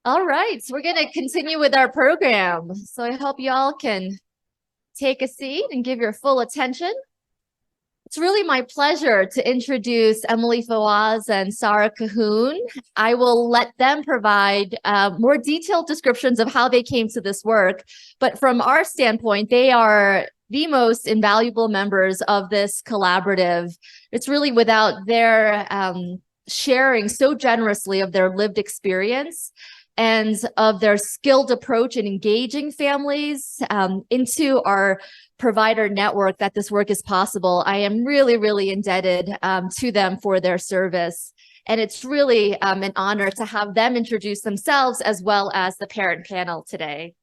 All right, so we're going to continue with our program. So I hope y'all can take a seat and give your full attention. It's really my pleasure to introduce Emily Fawaz and Sarah Cahoon. I will let them provide more detailed descriptions of how they came to this work. But from our standpoint, they are the most invaluable members of this collaborative. It's really without their sharing so generously of their lived experience and of their skilled approach in engaging families into our provider network that this work is possible. I am really, really indebted to them for their service. And it's really an honor to have them introduce themselves as well as the parent panel today.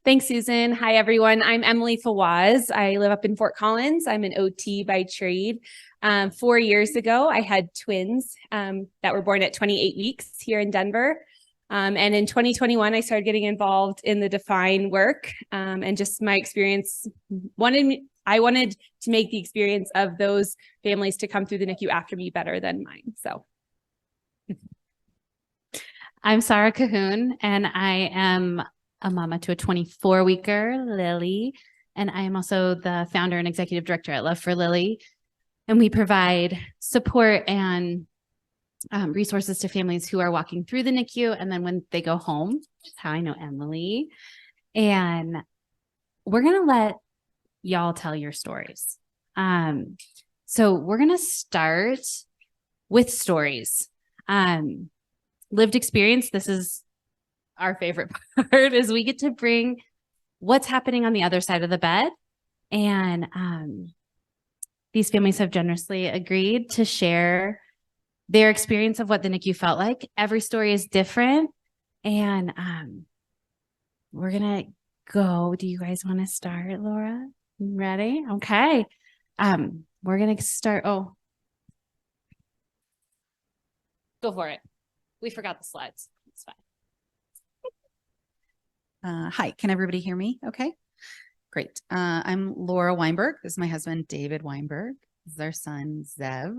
Thanks, Susan. Hi, everyone. I'm Emily Fawaz. I live up in Fort Collins. I'm an OT by trade. 4 years ago, I had twins that were born at 28 weeks here in Denver. And in 2021, I started getting involved in the Define work and just my experience. I wanted to make the experience of those families to come through the NICU after me better than mine. So. I'm Sarah Cahoon, and I am a mama to a 24-weeker, Lily, and I am also the founder and executive director at Love for Lily. And we provide support and resources to families who are walking through the NICU and then when they go home, which is how I know Emily. And we're going to let y'all tell your stories. So we're going to start with stories. Lived experience. This is our favorite part is we get to bring what's happening on the other side of the bed. And these families have generously agreed to share their experience of what the NICU felt like. Every story is different. And we're going to go. Do you guys want to start, Laura? Ready? Okay. We're going to start. Oh, go for it. We forgot the slides. It's fine. Hi, can everybody hear me? Okay, great. I'm Laura Weinberg. This is my husband, David Weinberg. This is our son, Zev.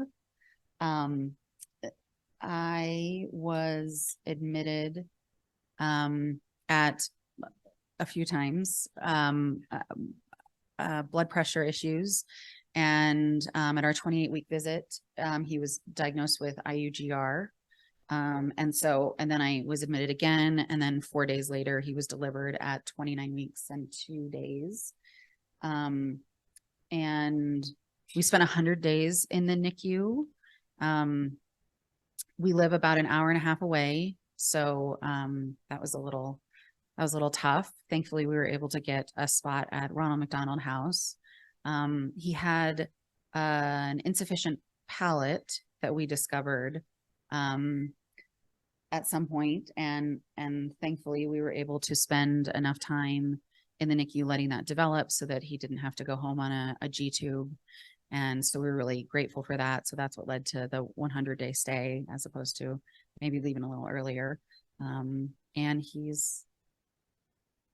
I was admitted at a few times, blood pressure issues. And at our 28-week visit, he was diagnosed with IUGR. And then I was admitted again. And then 4 days later, he was delivered at 29 weeks and 2 days. And we spent 100 days in the NICU. We live about an hour and a half away. So that was a little tough. Thankfully, we were able to get a spot at Ronald McDonald House. He had an insufficient palate that we discovered at some point, and thankfully we were able to spend enough time in the NICU letting that develop so that he didn't have to go home on a G tube. And so we were really grateful for that. So that's what led to the 100-day stay as opposed to maybe leaving a little earlier. And he's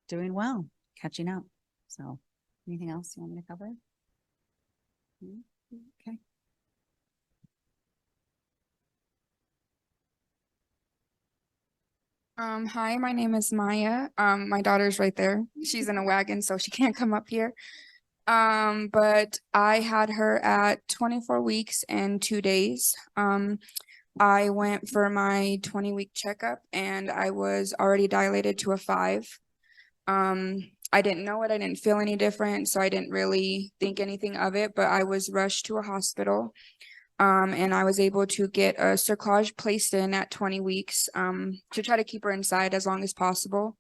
doing well, catching up. So anything else you want me to cover? Okay. Hi, my name is Maya. My daughter's right there. She's in a wagon, so she can't come up here. But I had her at 24 weeks and 2 days. I went for my 20-week checkup and I was already dilated to a 5. I didn't know it. I didn't feel any different, so I didn't really think anything of it, but I was rushed to a hospital. And I was able to get a cerclage placed in at 20 weeks to try to keep her inside as long as possible.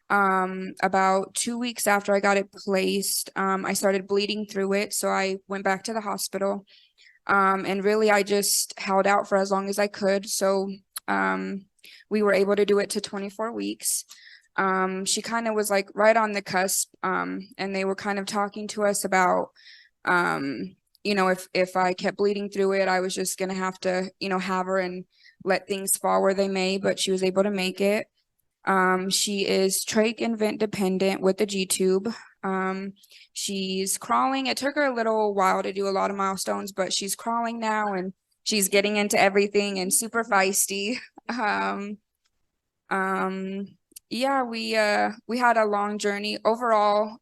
About 2 weeks after I got it placed, I started bleeding through it. So I went back to the hospital. And really, I just held out for as long as I could. So we were able to do it to 24 weeks. She kind of was like right on the cusp. And they were kind of talking to us about, if I kept bleeding through it, I was just going to have to, have her and let things fall where they may, but she was able to make it. She is trach and vent dependent with the G tube. She's crawling. It took her a little while to do a lot of milestones, but she's crawling now and she's getting into everything and super feisty. Yeah, we had a long journey. Overall,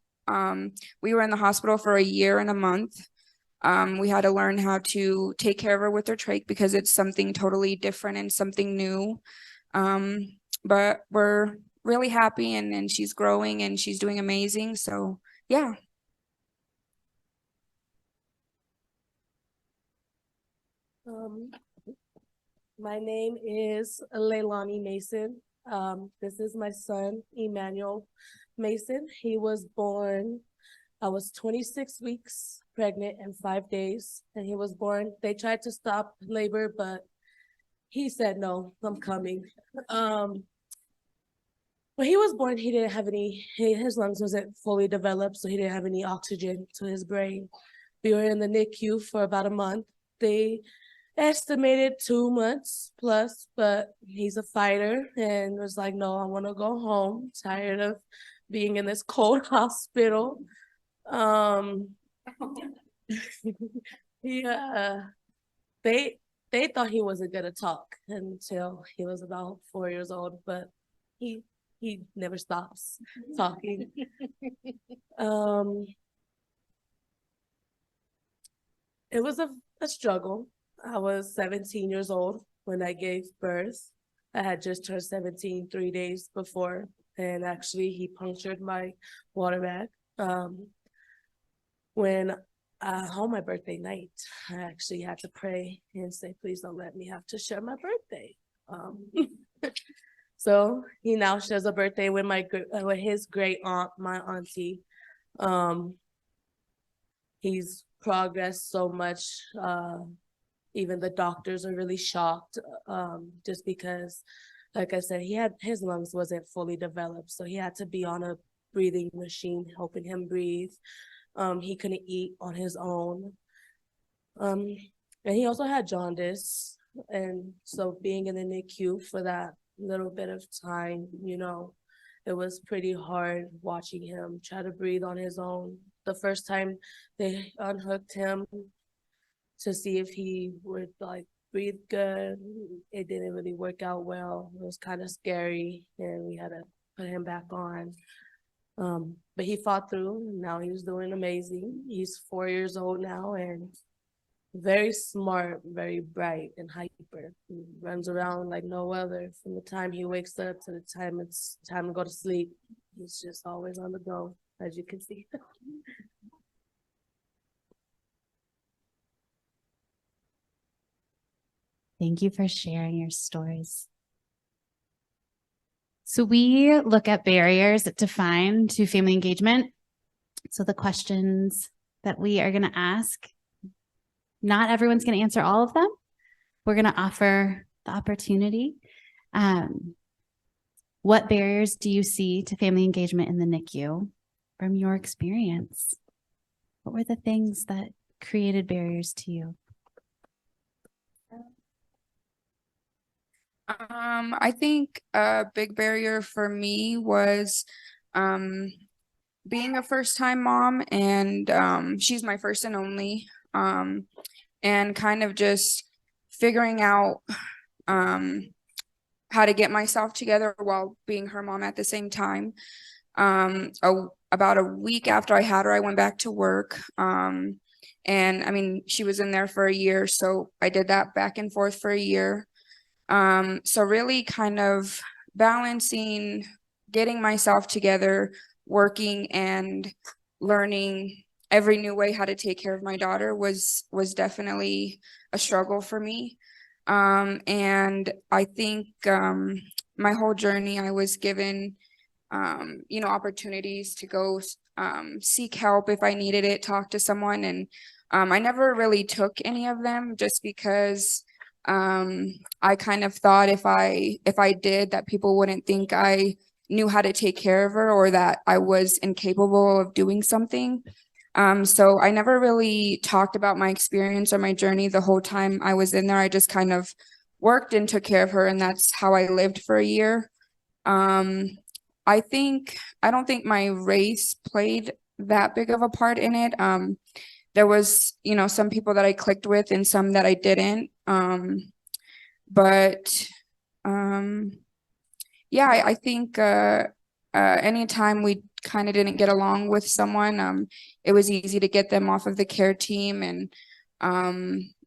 we were in the hospital for a year and a month. We had to learn how to take care of her with her trach because it's something totally different and something new. But we're really happy and she's growing and she's doing amazing. So yeah. My name is Leilani Mason. This is my son, Emmanuel Mason. He was born, I was 26 weeks pregnant and 5 days, and he was born. They tried to stop labor, but he said, no, I'm coming. When he was born, he didn't have his lungs wasn't fully developed, so he didn't have any oxygen to his brain. We were in the NICU for about a month. They estimated 2 months plus, but he's a fighter and was like, no, I want to go home. Tired of being in this cold hospital. Yeah, they thought he wasn't gonna talk until he was about 4 years old, but he never stops talking. It was a struggle. I was 17 years old when I gave birth. I had just turned 17 3 days before, and actually he punctured my water bag. When on my birthday night, I actually had to pray and say, please don't let me have to share my birthday. So he now shares a birthday with with his great aunt, my auntie. He's progressed so much. Even the doctors are really shocked, just because, like I said, his lungs wasn't fully developed, so he had to be on a breathing machine helping him breathe. He couldn't eat on his own. And he also had jaundice, and so being in the NICU for that little bit of time, it was pretty hard watching him try to breathe on his own. The first time they unhooked him to see if he would breathe good, it didn't really work out well. It was kind of scary, and we had to put him back on. But he fought through. Now he's doing amazing. He's 4 years old now and very smart, very bright and hyper. He runs around like no other. From the time he wakes up to the time it's time to go to sleep, he's just always on the go, as you can see. Thank you for sharing your stories. So we look at barriers defined to family engagement. So the questions that we are going to ask, not everyone's going to answer all of them. We're going to offer the opportunity. What barriers do you see to family engagement in the NICU from your experience? What were the things that created barriers to you? I think a big barrier for me was being a first-time mom, and she's my first and only, and kind of just figuring out how to get myself together while being her mom at the same time. About a week after I had her, I went back to work. And I mean, she was in there for a year, so I did that back and forth for a year. So really kind of balancing, getting myself together, working and learning every new way how to take care of my daughter was definitely a struggle for me. And I think my whole journey, I was given, opportunities to go seek help if I needed it, talk to someone. And I never really took any of them just because I kind of thought if I did, that people wouldn't think I knew how to take care of her or that I was incapable of doing something. So I never really talked about my experience or my journey the whole time I was in there. I just kind of worked and took care of her, and that's how I lived for a year. I don't think my race played that big of a part in it. There was, some people that I clicked with and some that I didn't. But yeah, I think anytime we kind of didn't get along with someone, it was easy to get them off of the care team. And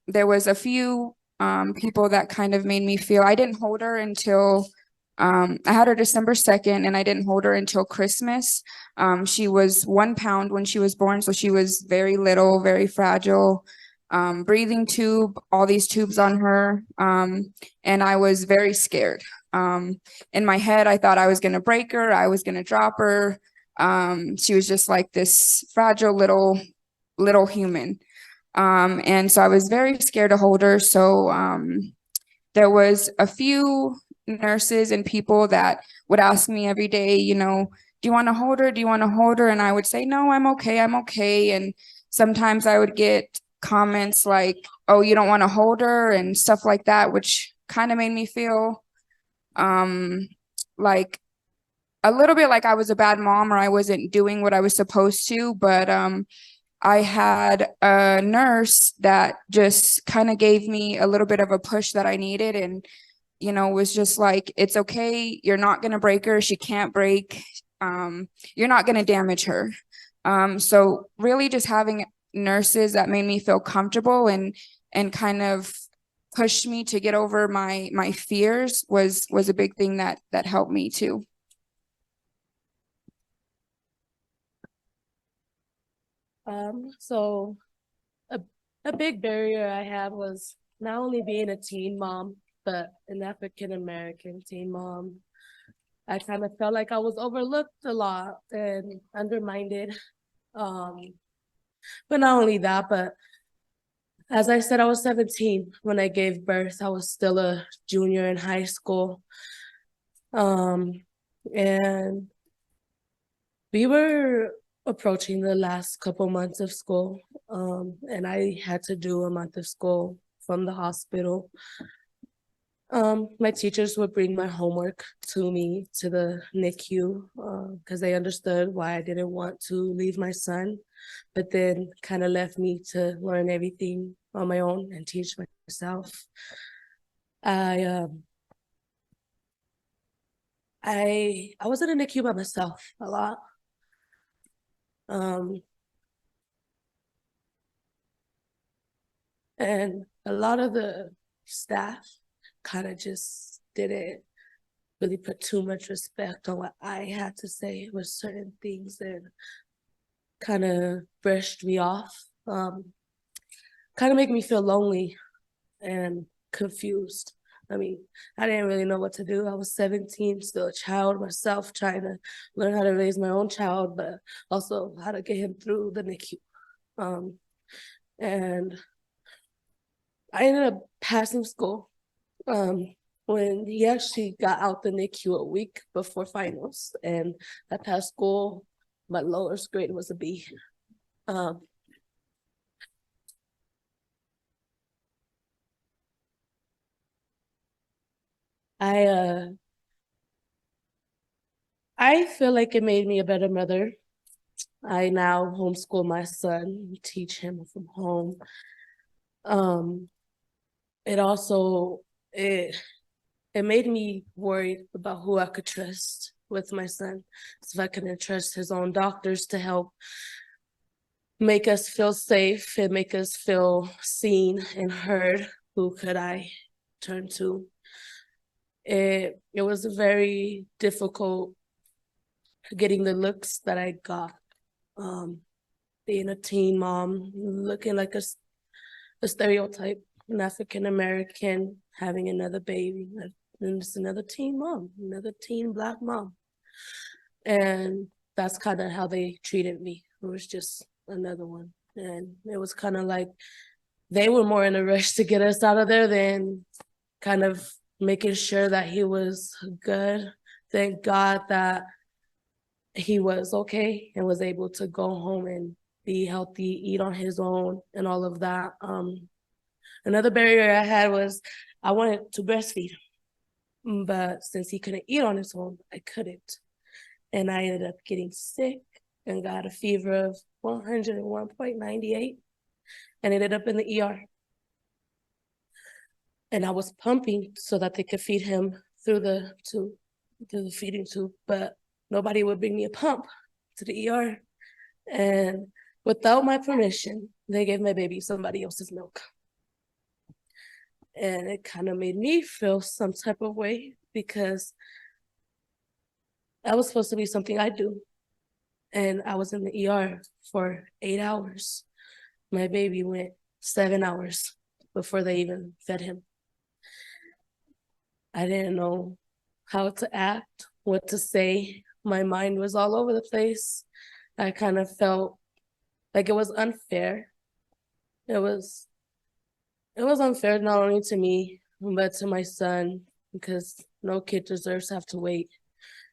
there was a few people that kind of made me feel I didn't hold her until I had her December 2nd, and I didn't hold her until Christmas. She was 1 pound when she was born, so she was very little, very fragile. Breathing tube, all these tubes on her. And I was very scared. In my head, I thought I was going to break her. I was going to drop her. She was just like this fragile little human. And so I was very scared to hold her. So there was a few nurses and people that would ask me every day, you know, do you want to hold her? Do you want to hold her? And I would say, no, I'm okay. I'm okay. And sometimes I would get comments like, oh, you don't want to hold her and stuff like that, which kind of made me feel like a little bit like I was a bad mom or I wasn't doing what I was supposed to. But I had a nurse that just kind of gave me a little bit of a push that I needed, and you know, was just like, it's okay. You're not going to break her. She can't break. You're not going to damage her. So really just having nurses that made me feel comfortable and kind of pushed me to get over my fears was a big thing that helped me too. So a big barrier I had was not only being a teen mom, but an African American teen mom. I kind of felt like I was overlooked a lot and undermined. But not only that, but as I said, I was 17 when I gave birth. I was still a junior in high school. And we were approaching the last couple months of school. And I had to do a month of school from the hospital. My teachers would bring my homework to me to the NICU because they understood why I didn't want to leave my son, but then kind of left me to learn everything on my own and teach myself. I was in a NICU by myself a lot. And a lot of the staff kind of just didn't really put too much respect on what I had to say with certain things and kind of brushed me off. Kind of made me feel lonely and confused. I mean, I didn't really know what to do. I was 17, still a child myself, trying to learn how to raise my own child, but also how to get him through the NICU. And I ended up passing school. When he actually got out the NICU a week before finals, and I passed school. My lowest grade was a B. I feel like it made me a better mother. I now homeschool my son, teach him from home. It also it made me worried about who I could trust with my son. So if I couldn't trust his own doctors to help make us feel safe and make us feel seen and heard, who could I turn to? It was very difficult getting the looks that I got. Being a teen mom, looking like a stereotype, an African American, having another baby, and just another teen mom, another teen Black mom. And that's kind of how they treated me. It was just another one. And it was kind of like they were more in a rush to get us out of there than kind of making sure that he was good. Thank God that he was okay and was able to go home and be healthy, eat on his own, and all of that. Another barrier I had was I wanted to breastfeed, but since he couldn't eat on his own, I couldn't. And I ended up getting sick and got a fever of 101.98 and ended up in the ER. And I was pumping so that they could feed him through the tube. to the feeding tube, but nobody would bring me a pump to the ER. And without my permission, they gave my baby somebody else's milk. And it kind of made me feel some type of way because that was supposed to be something I do. And I was in the ER for 8 hours. My baby went 7 hours before they even fed him. I didn't know how to act, what to say. My mind was all over the place. I kind of felt like it was unfair. It was unfair not only to me, but to my son, because no kid deserves to have to wait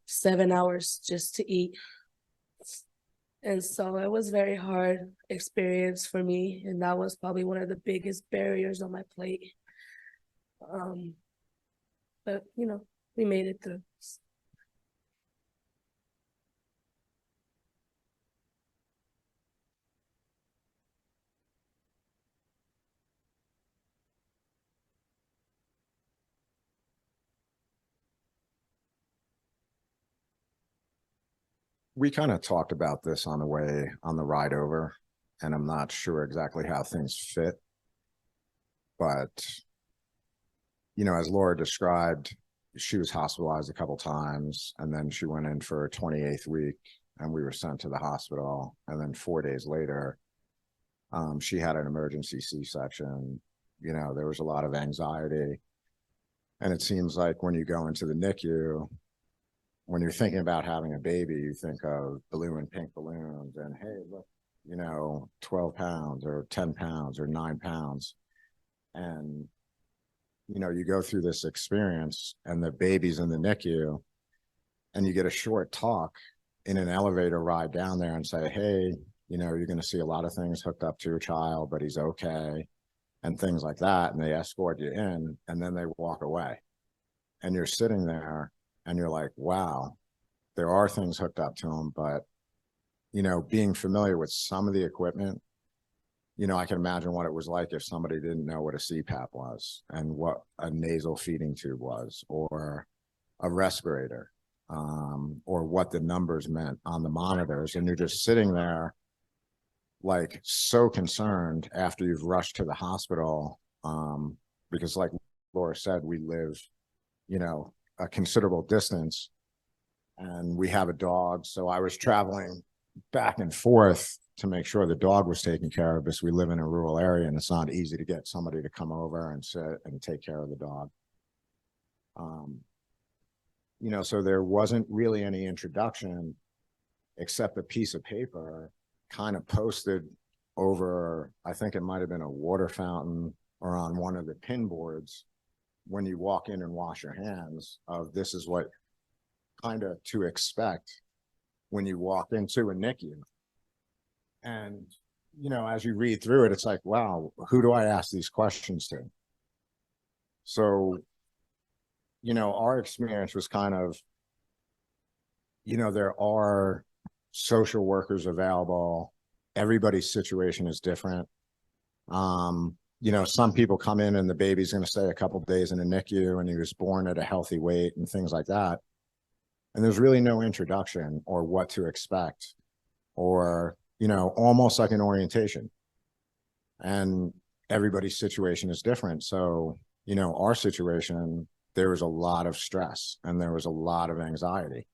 7 hours just to eat. And so it was a very hard experience for me. And that was probably one of the biggest barriers on my plate. But, you know, we made it through. We kind of talked about this on the ride over, and I'm not sure exactly how things fit. But, you know, as Laura described, she was hospitalized a couple times, and then she went in for her 28th week, and we were sent to the hospital. And then 4 days later, she had an emergency C-section. You know, there was a lot of anxiety. And it seems like when you go into the NICU, when you're thinking about having a baby, you think of blue and pink balloons and, hey, look, you know, 12 pounds or 10 pounds or 9 pounds. And, you know, you go through this experience and the baby's in the NICU and you get a short talk in an elevator ride down there and say, hey, you know, you're going to see a lot of things hooked up to your child, but he's okay, and things like that. And they escort you in and then they walk away. And you're sitting there and you're like, wow, there are things hooked up to him, but, you know, being familiar with some of the equipment, you know, I can imagine what it was like if somebody didn't know what a CPAP was and what a nasal feeding tube was, or a respirator, or what the numbers meant on the monitors. And you're just sitting there like so concerned after you've rushed to the hospital, because like Laura said, we live, you know, a considerable distance and we have a dog. So I was traveling back and forth to make sure the dog was taken care of, because we live in a rural area and it's not easy to get somebody to come over and sit and take care of the dog. You know, so there wasn't really any introduction except a piece of paper kind of posted over, I think it might have been a water fountain or on one of the pin boards when you walk in and wash your hands, of this is what kind of to expect when you walk into a NICU. And, you know, as you read through it, it's like, wow, who do I ask these questions to? So, you know, our experience was kind of, you know, there are social workers available. Everybody's situation is different. You know, some people come in and the baby's going to stay a couple of days in the NICU and he was born at a healthy weight and things like that. And there's really no introduction or what to expect, or, you know, almost like an orientation. And everybody's situation is different. So, you know, our situation, there was a lot of stress and there was a lot of anxiety.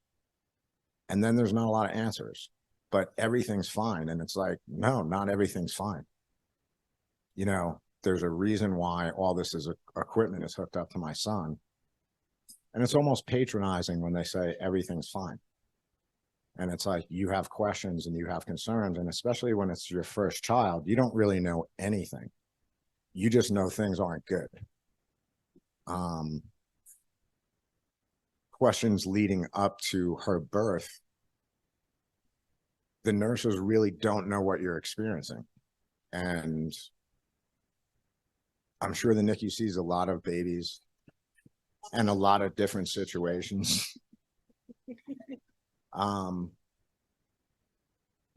And then there's not a lot of answers, but everything's fine. And it's like, no, not everything's fine. You know, there's a reason why all this equipment is hooked up to my son. And it's almost patronizing when they say everything's fine. And it's like, you have questions and you have concerns. And especially when it's your first child, you don't really know anything. You just know things aren't good. Questions leading up to her birth, the nurses really don't know what you're experiencing. And I'm sure the NICU sees a lot of babies and a lot of different situations. You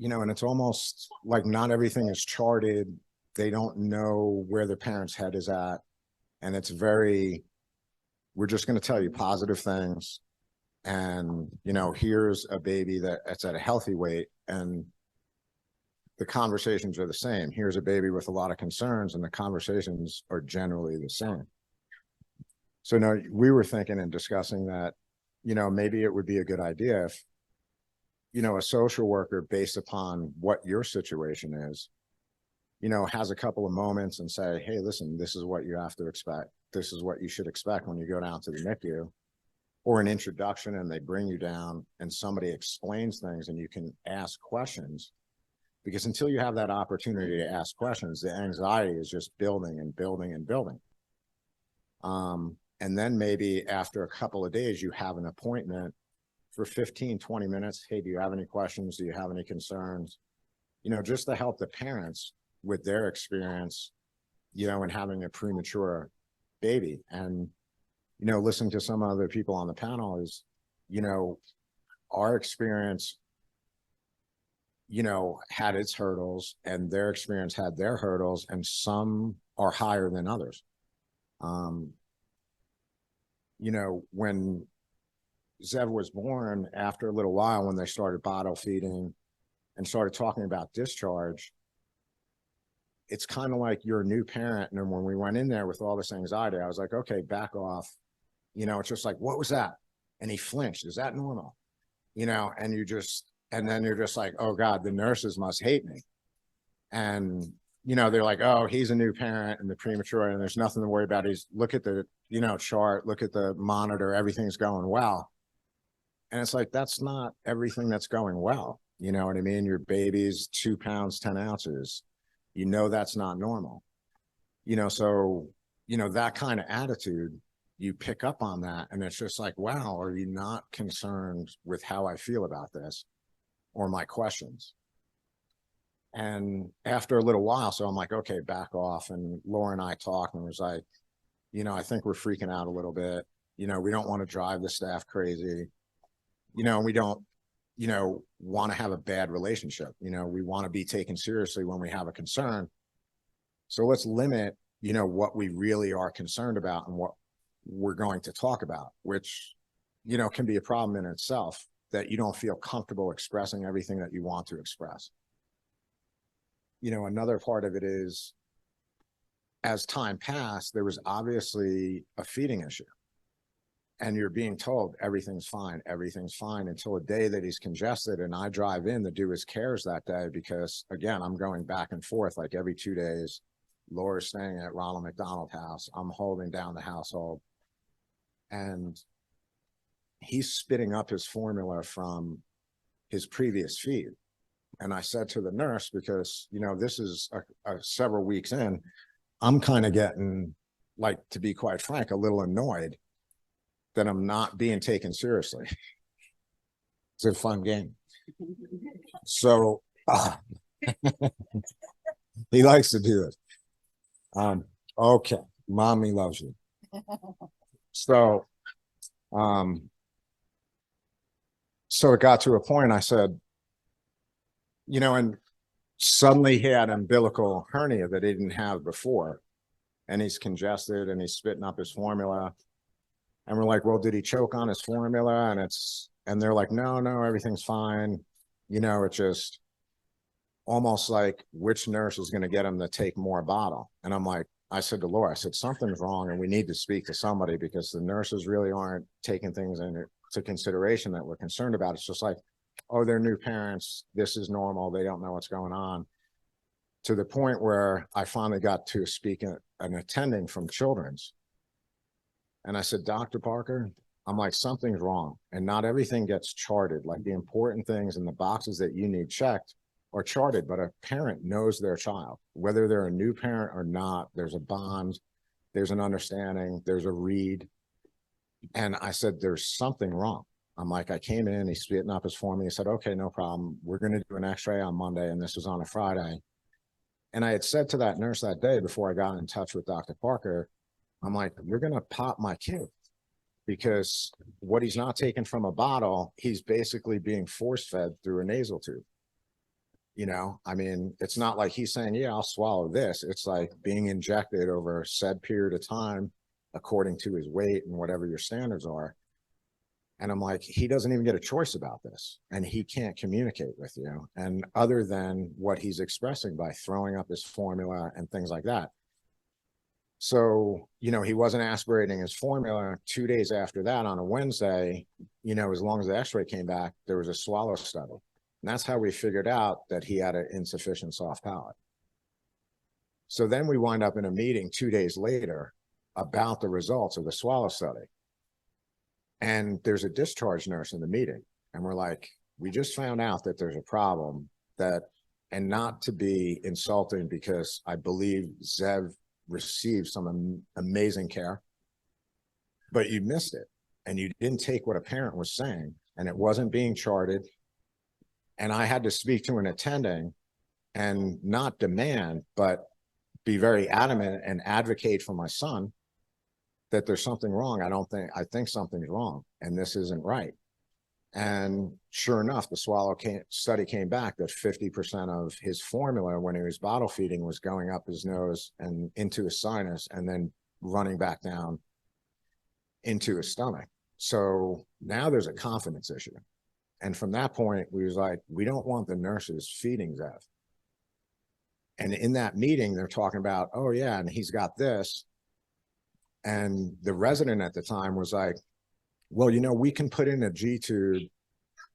know, and it's almost like not everything is charted. They don't know where the parent's head is at. And it's very, we're just going to tell you positive things And, you know, here's a baby that's at a healthy weight, and the conversations are the same. Here's a baby with a lot of concerns, and the conversations are generally the same. So no, we were thinking and discussing that, you know, maybe it would be a good idea if, you know, a social worker, based upon what your situation is, you know, has a couple of moments and say, hey, listen, this is what you have to expect. This is what you should expect when you go down to the NICU, or an introduction, and they bring you down and somebody explains things and you can ask questions. Because until you have that opportunity to ask questions, the anxiety is just building and building and building. And then maybe after a couple of days, you have an appointment for 15, 20 minutes. Hey, do you have any questions? Do you have any concerns? You know, just to help the parents with their experience, you know, in having a premature baby. And, you know, listening to some other people on the panel is, you know, our experience, you know, had its hurdles, and their experience had their hurdles, and some are higher than others. You know, when Zev was born, after a little while, when they started bottle feeding and started talking about discharge, it's kind of like you're a new parent. And then when we went in there with all this anxiety, I was like, okay, back off. You know, it's just like, what was that? And he flinched. Is that normal? You know, and then you're just like, oh God, the nurses must hate me. And, you know, they're like, oh, he's a new parent and the premature, and there's nothing to worry about. Look at the, you know, chart, look at the monitor, everything's going well. And it's like, that's not everything that's going well. You know what I mean? Your baby's 2 pounds, 10 ounces. You know, that's not normal. You know, so, you know, that kind of attitude, you pick up on that, and it's just like, wow, are you not concerned with how I feel about this or my questions? And after a little while, so I'm like, okay, back off. And Laura and I talked, and was like, you know, I think we're freaking out a little bit. You know, we don't want to drive the staff crazy. You know, we don't, you know, want to have a bad relationship. You know, we want to be taken seriously when we have a concern. So let's limit, you know, what we really are concerned about and what we're going to talk about, which, you know, can be a problem in itself, that you don't feel comfortable expressing everything that you want to express. You know, another part of it is, as time passed, there was obviously a feeding issue. And you're being told everything's fine until a day that he's congested, and I drive in to do his cares that day because, again, I'm going back and forth like every 2 days. Laura's staying at Ronald McDonald House. I'm holding down the household. And he's spitting up his formula from his previous feed. And I said to the nurse, because, you know, this is several weeks in, I'm kind of getting, like, to be quite frank, a little annoyed that I'm not being taken seriously. It's a fun game. So he likes to do it. Okay, mommy loves you. So it got to a point, I said, you know, and suddenly he had umbilical hernia that he didn't have before, and he's congested and he's spitting up his formula. And we're like, well, did he choke on his formula? And they're like, no, everything's fine. You know, it's just almost like, which nurse is going to get him to take more bottle? And I'm like, I said to Laura, I said, something's wrong and we need to speak to somebody, because the nurses really aren't taking things into consideration that we're concerned about. It's just like, oh, they're new parents. This is normal. They don't know what's going on. To the point where I finally got to speak an attending from Children's. And I said, Dr. Parker, I'm like, something's wrong. And not everything gets charted. Like, the important things and the boxes that you need checked are charted, but a parent knows their child, whether they're a new parent or not. There's a bond, there's an understanding, there's a read. And I said, there's something wrong. I'm like, I came in, he's spitting up his formula. He said, okay, no problem. We're going to do an x-ray on Monday. And this was on a Friday. And I had said to that nurse that day, before I got in touch with Dr. Parker, I'm like, you're going to pop my kid, because what he's not taking from a bottle, he's basically being force fed through a nasal tube. You know, I mean, it's not like he's saying, yeah, I'll swallow this. It's like being injected over a said period of time, according to his weight and whatever your standards are. And I'm like, he doesn't even get a choice about this, and he can't communicate with you. And other than what he's expressing by throwing up his formula and things like that. So, you know, he wasn't aspirating his formula. 2 days after that, on a Wednesday, you know, as long as the x-ray came back, there was a swallow study. And that's how we figured out that he had an insufficient soft palate. So then we wind up in a meeting 2 days later about the results of the swallow study. And there's a discharge nurse in the meeting. And we're like, we just found out that there's a problem that, and not to be insulting, because I believe Zev received some amazing care, but you missed it. And you didn't take what a parent was saying, and it wasn't being charted. And I had to speak to an attending and not demand, but be very adamant and advocate for my son that there's something wrong. I think something's wrong, and this isn't right. And sure enough, the swallow study came back that 50% of his formula when he was bottle feeding was going up his nose and into his sinus, and then running back down into his stomach. So now there's a confidence issue. And from that point, we was like, we don't want the nurses feeding Zev. And in that meeting, they're talking about, oh yeah, and he's got this. And the resident at the time was like, well, you know, we can put in a G-tube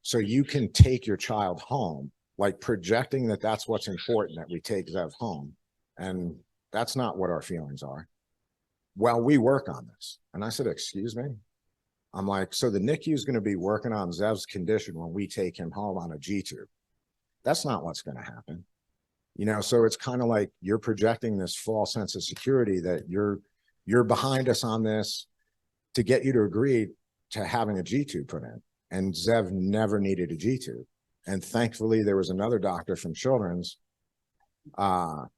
so you can take your child home, like projecting that that's what's important, that we take Zev home. And that's not what our feelings are. Well, we work on this. And I said, excuse me? I'm like, so the NICU is going to be working on Zev's condition when we take him home on a G-tube. That's not what's going to happen. You know, so it's kind of like you're projecting this false sense of security that you're behind us on this to get you to agree to having a G-tube put in. And Zev never needed a G-tube. And thankfully, there was another doctor from Children's. I'm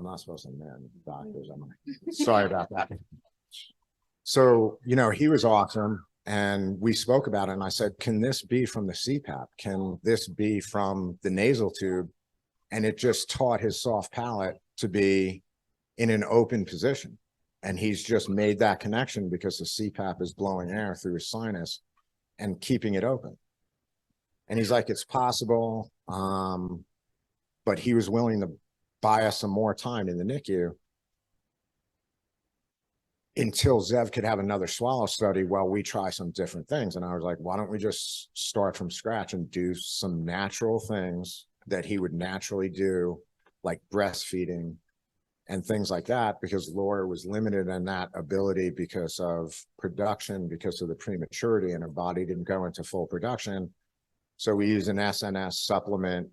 not supposed to name doctors, am I? Sorry about that. So, you know, he was awesome. And we spoke about it. And I said, can this be from the CPAP? Can this be from the nasal tube? And it just taught his soft palate to be in an open position. And he's just made that connection because the CPAP is blowing air through his sinus and keeping it open. And he's like, it's possible. But he was willing to buy us some more time in the NICU until Zev could have another swallow study while we try some different things. And I was like, why don't we just start from scratch and do some natural things that he would naturally do, like breastfeeding and things like that, because Laura was limited in that ability because of production, because of the prematurity, and her body didn't go into full production. So we used an SNS supplement,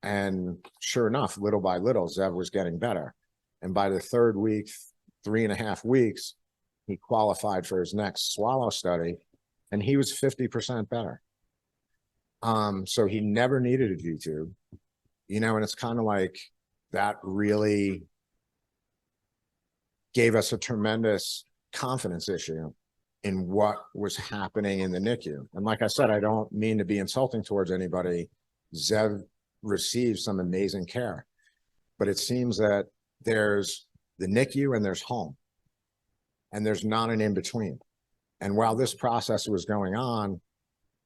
and sure enough, little by little, Zev was getting better. And by the third week, 3.5 weeks, he qualified for his next swallow study, and he was 50% better. So he never needed a G-tube, you know, and it's kind of like that really gave us a tremendous confidence issue in what was happening in the NICU. And like I said, I don't mean to be insulting towards anybody. Zev received some amazing care, but it seems that there's the NICU and there's home, and there's not an in-between. And while this process was going on,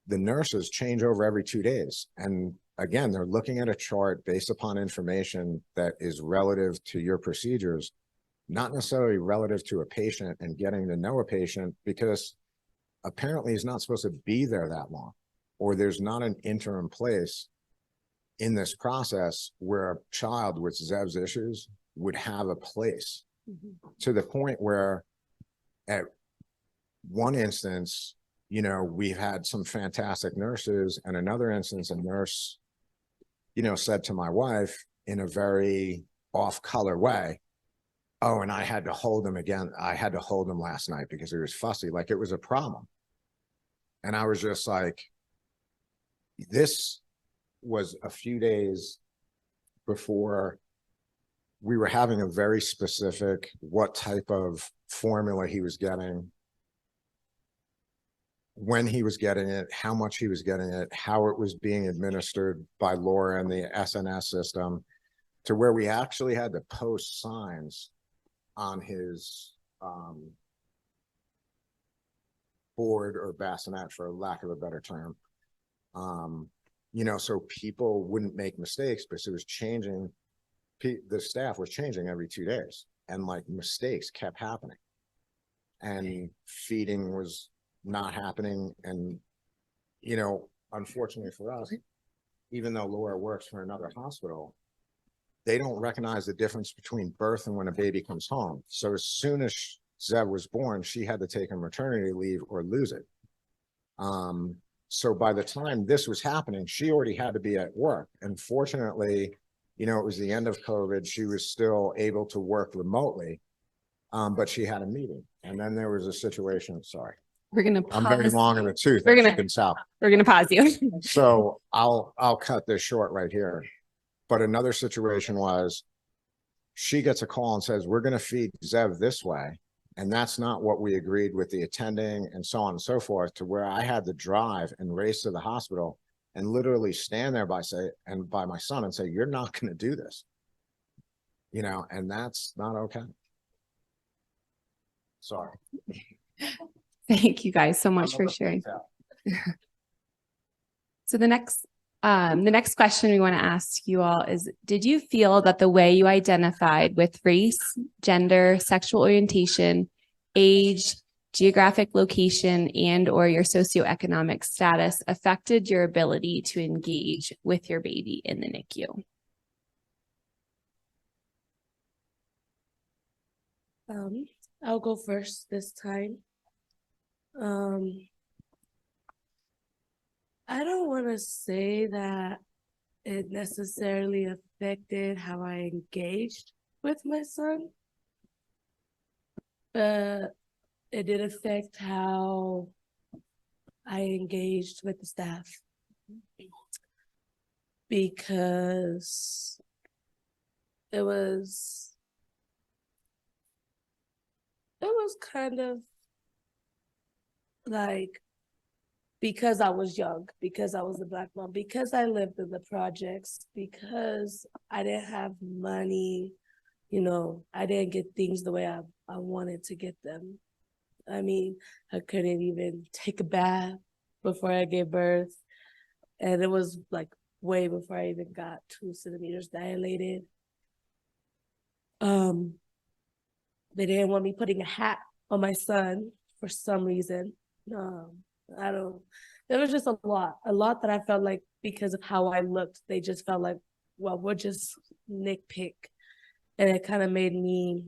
the nurses change over every 2 days. And again, they're looking at a chart based upon information that is relative to your procedures, not necessarily relative to a patient, and getting to know a patient, because apparently he's not supposed to be there that long, or there's not an interim place in this process where a child with Zev's issues would have a place, to the point where at one instance, you know, we've had some fantastic nurses, and another instance, a nurse, you know, said to my wife in a very off-color way, oh, and I had to hold him again. I had to hold him last night because he was fussy, like it was a problem. And I was just like, this was a few days before we were having a very specific what type of formula he was getting, when he was getting it, how much he was getting it, how it was being administered by Laura and the SNS system, to where we actually had to post signs on his board or bassinet, for lack of a better term. You know, so people wouldn't make mistakes because it was changing. The staff was changing every 2 days, and like mistakes kept happening, and feeding was not happening. And, you know, unfortunately for us, even though Laura works for another hospital, they don't recognize the difference between birth and when a baby comes home. So as soon as Zev was born, she had to take a maternity leave or lose it. So by the time this was happening, she already had to be at work. And fortunately, you know, it was the end of COVID. She was still able to work remotely, but she had a meeting. And then there was a situation, sorry, We're gonna I'm very pause. long in the tooth. We're as you gonna- can tell. We're gonna pause you. So I'll cut this short right here. But another situation was she gets a call and says, we're going to feed Zev this way. And that's not what we agreed with the attending and so on and so forth, to where I had to drive and race to the hospital and literally stand there by my son and say, you're not going to do this, you know, and that's not okay. Sorry. Thank you guys so much for sharing. So the next question we want to ask you all is, did you feel that the way you identified with race, gender, sexual orientation, age, geographic location, and or your socioeconomic status affected your ability to engage with your baby in the NICU? I'll go first this time. I don't want to say that it necessarily affected how I engaged with my son, but it did affect how I engaged with the staff, because it was kind of like, because I was young, because I was a Black mom, because I lived in the projects, because I didn't have money, you know, I didn't get things the way I wanted to get them. I mean, I couldn't even take a bath before I gave birth. And it was like way before I even got 2 centimeters dilated. They didn't want me putting a hat on my son for some reason. There was just a lot that I felt like, because of how I looked, they just felt like, well, we'll just nitpick. And it kind of made me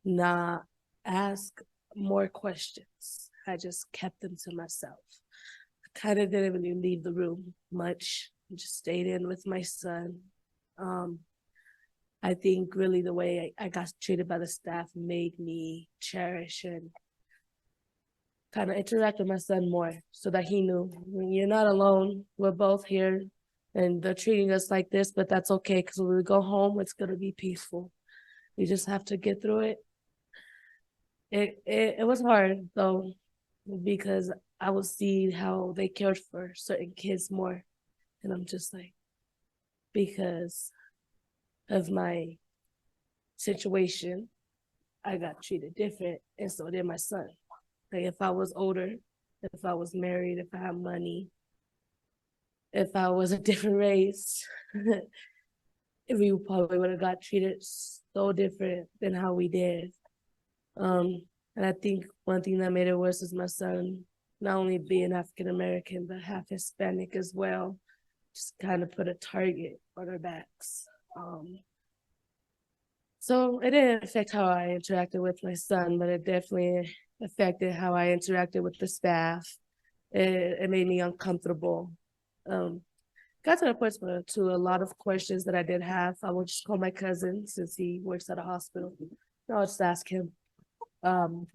not ask more questions. I just kept them to myself. I kind of didn't really leave the room much. I just stayed in with my son. I think really the way I got treated by the staff made me cherish and kind of interact with my son more, so that he knew, you're not alone. We're both here, and they're treating us like this, but that's okay, because when we go home, it's going to be peaceful. We just have to get through it. It was hard, though, because I would see how they cared for certain kids more. And I'm just like, because of my situation, I got treated different, and so did my son. Like, if I was older, if I was married, if I had money, if I was a different race, we probably would have got treated so different than how we did. And I think one thing that made it worse is my son, not only being African American, but half Hispanic as well, just kind of put a target on our backs. So it didn't affect how I interacted with my son, but it definitely affected how I interacted with the staff. It made me uncomfortable. Got to the point where, to a lot of questions that I did have, I would just call my cousin, since he works at a hospital. I would just ask him. And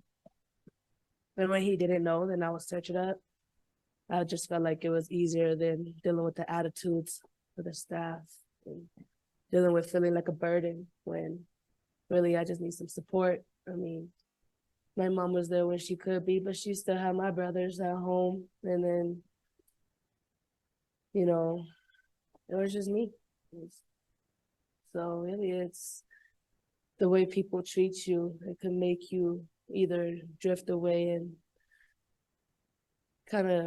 when he didn't know, then I would search it up. I just felt like it was easier than dealing with the attitudes of the staff and dealing with feeling like a burden, when really I just need some support. I mean, my mom was there when she could be, but she still had my brothers at home. And then, you know, it was just me. So really, it's the way people treat you. It can make you either drift away and kind of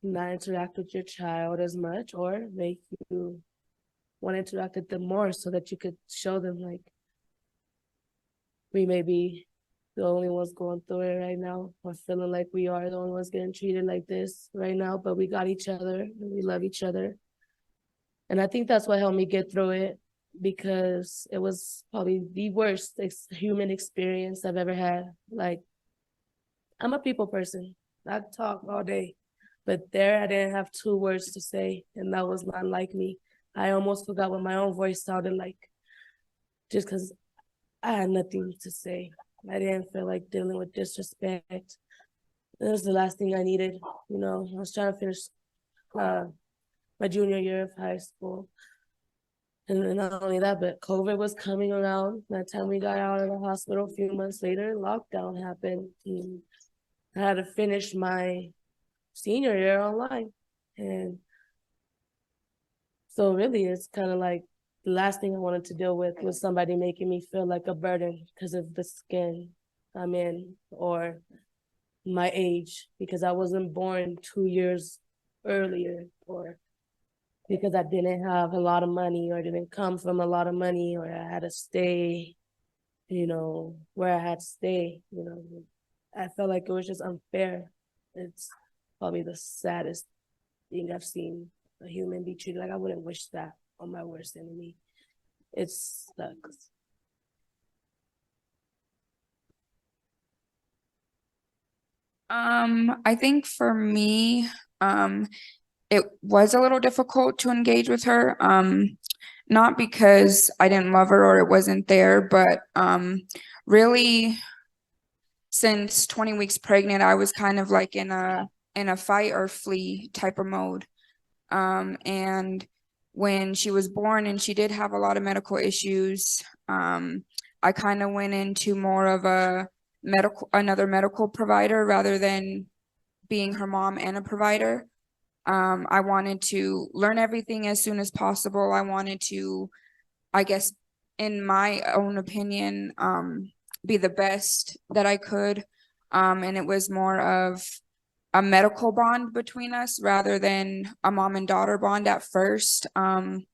not interact with your child as much, or make you want to interact with them more so that you could show them like we may be the only ones going through it right now, or feeling like we are the only ones getting treated like this right now, but we got each other and we love each other. And I think that's what helped me get through it, because it was probably the worst human experience I've ever had. Like, I'm a people person. I talk all day, but there I didn't have 2 words to say, and that was not like me. I almost forgot what my own voice sounded like, just because I had nothing to say. I didn't feel like dealing with disrespect. It was the last thing I needed. You know, I was trying to finish my junior year of high school. And then not only that, but COVID was coming around. By the time we got out of the hospital a few months later, lockdown happened. And I had to finish my senior year online. And so really it's kind of like the last thing I wanted to deal with was somebody making me feel like a burden because of the skin I'm in or my age, because I wasn't born 2 years earlier, or because I didn't have a lot of money or didn't come from a lot of money, or I had to stay, you know, where I had to stay, you know. I felt like it was just unfair. It's probably the saddest thing I've seen a human be treated. Like, I wouldn't wish that on my worst enemy. It sucks. I think for me, it was a little difficult to engage with her. Not because I didn't love her or it wasn't there, but really since 20 weeks pregnant, I was kind of like in a fight or flee type of mode. And when she was born and she did have a lot of medical issues, I kind of went into more of another medical provider rather than being her mom and a provider. I wanted to learn everything as soon as possible. I wanted to, I guess, in my own opinion, be the best that I could. And it was more of a medical bond between us rather than a mom and daughter bond at first. I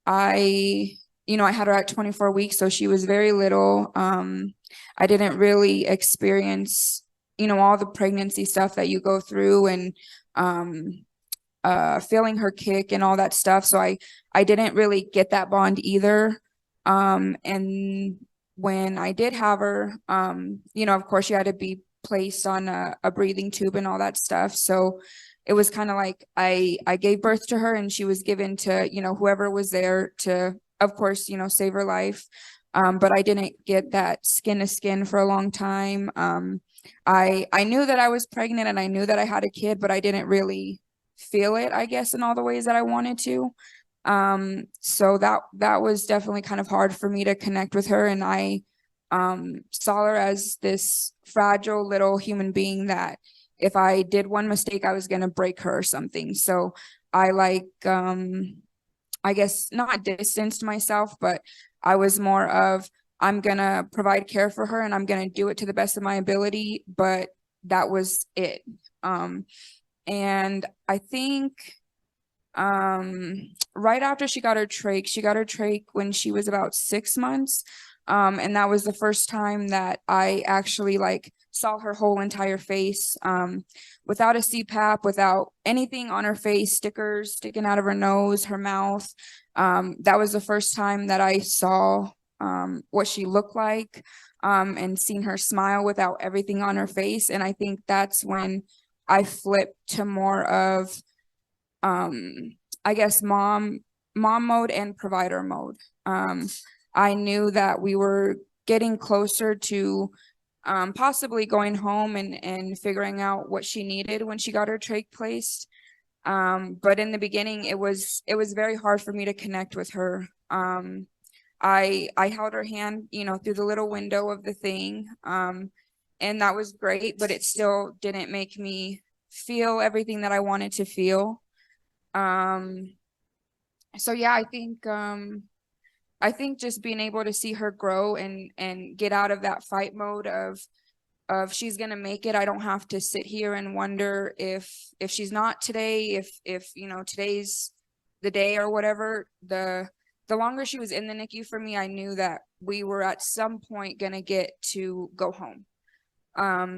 had her at 24 weeks, so she was very little. I didn't really experience, all the pregnancy stuff that you go through and feeling her kick and all that stuff. So I didn't really get that bond either. And when I did have her, of course she had to be placed on a breathing tube and all that stuff. So it was kind of like I gave birth to her and she was given to, whoever was there to, of course, save her life. But I didn't get that skin to skin for a long time. I knew that I was pregnant and I knew that I had a kid, but I didn't really feel it, I guess, in all the ways that I wanted to. So that was definitely kind of hard for me to connect with her. And I saw her as this fragile little human being that if I did one mistake, I was going to break her or something. So I I guess not distanced myself, but I was more of, I'm going to provide care for her and I'm going to do it to the best of my ability. But that was it. And I think right after she got her trach when she was about 6 months. And that was the first time that I actually saw her whole entire face, without a CPAP, without anything on her face, stickers sticking out of her nose, her mouth. That was the first time that I saw what she looked like, and seen her smile without everything on her face. And I think that's when I flipped to more of, I guess, mom mode and provider mode. I knew that we were getting closer to possibly going home and figuring out what she needed when she got her trach placed. But in the beginning, it was very hard for me to connect with her. I held her hand, through the little window of the thing. And that was great, but it still didn't make me feel everything that I wanted to feel. So yeah, I think just being able to see her grow and get out of that fight mode of she's gonna make it. I don't have to sit here and wonder if she's not today, if you know, today's the day or whatever. The longer she was in the NICU for me, I knew that we were at some point gonna get to go home.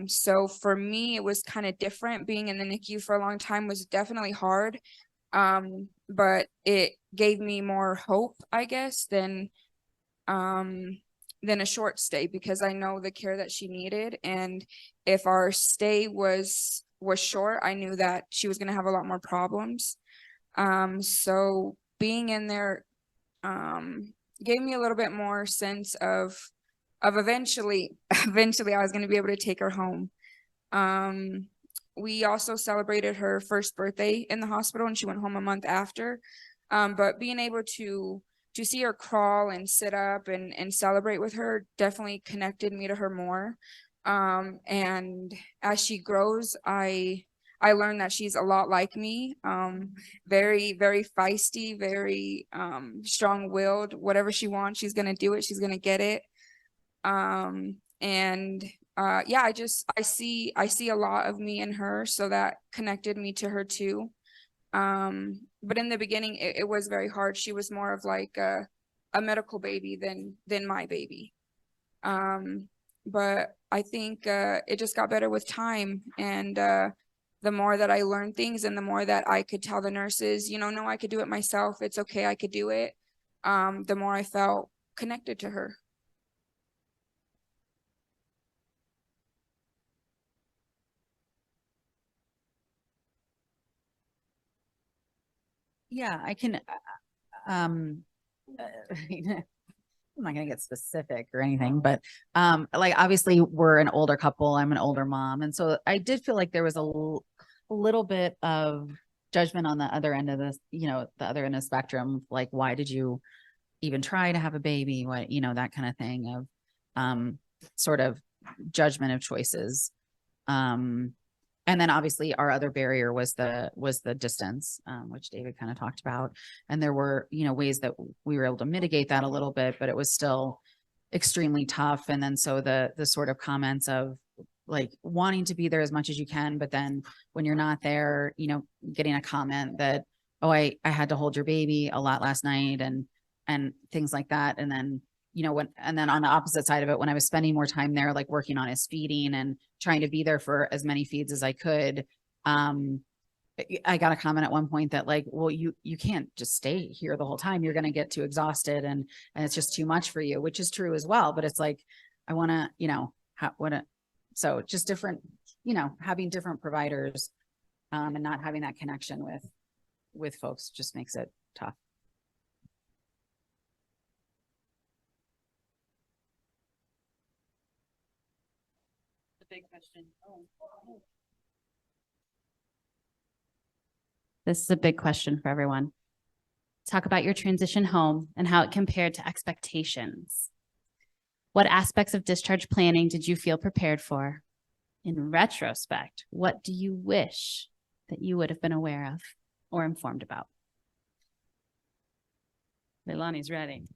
So for me, it was kind of different. Being in the NICU for a long time was definitely hard. But it gave me more hope, I guess, than a short stay, because I know the care that she needed. And if our stay was short, I knew that she was going to have a lot more problems. So being in there gave me a little bit more sense of eventually I was going to be able to take her home. We also celebrated her first birthday in the hospital, and she went home a month after. But being able to see her crawl and sit up and celebrate with her definitely connected me to her more. And as she grows, I learned that she's a lot like me, very, very feisty, very strong-willed. Whatever she wants, she's gonna do it. She's gonna get it. Yeah, I see a lot of me in her, so that connected me to her too. But in the beginning, it was very hard. She was more of like a medical baby than my baby. But I think it just got better with time. And the more that I learned things and the more that I could tell the nurses, you know, no, I could do it myself. It's okay, I could do it. The more I felt connected to her. Yeah, I can, I'm not gonna get specific or anything, but like obviously we're an older couple. I'm an older mom. And so I did feel like there was a little bit of judgment on the other end of this, you know, the other end of the spectrum. Like, why did you even try to have a baby? What, you know, that kind of thing of sort of judgment of choices. And then obviously our other barrier was the distance, which David kind of talked about. And there were, you know, ways that we were able to mitigate that a little bit, but it was still extremely tough. And then so the sort of comments of like wanting to be there as much as you can, but then when you're not there, you know, getting a comment that, oh, I had to hold your baby a lot last night and things like that. And then, you know, and then on the opposite side of it, when I was spending more time there, like working on his feeding and trying to be there for as many feeds as I could, I got a comment at one point that like, well, you can't just stay here the whole time. You're going to get too exhausted and it's just too much for you, which is true as well. But it's like, I want to, you know, so just different, you know, having different providers and not having that connection with folks just makes it tough. Big question. This is a big question for everyone. Talk about your transition home and how it compared to expectations. What aspects of discharge planning did you feel prepared for? In retrospect, what do you wish that you would have been aware of or informed about? Leilani's ready.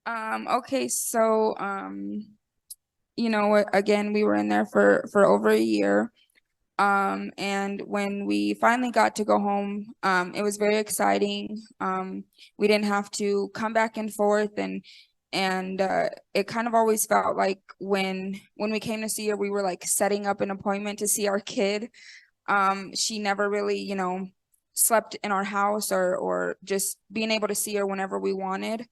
Okay, so you know, again, we were in there for over a year. And when we finally got to go home, it was very exciting. We didn't have to come back and forth, and it kind of always felt like when we came to see her, we were like setting up an appointment to see our kid. She never really, you know, slept in our house or just being able to see her whenever we wanted.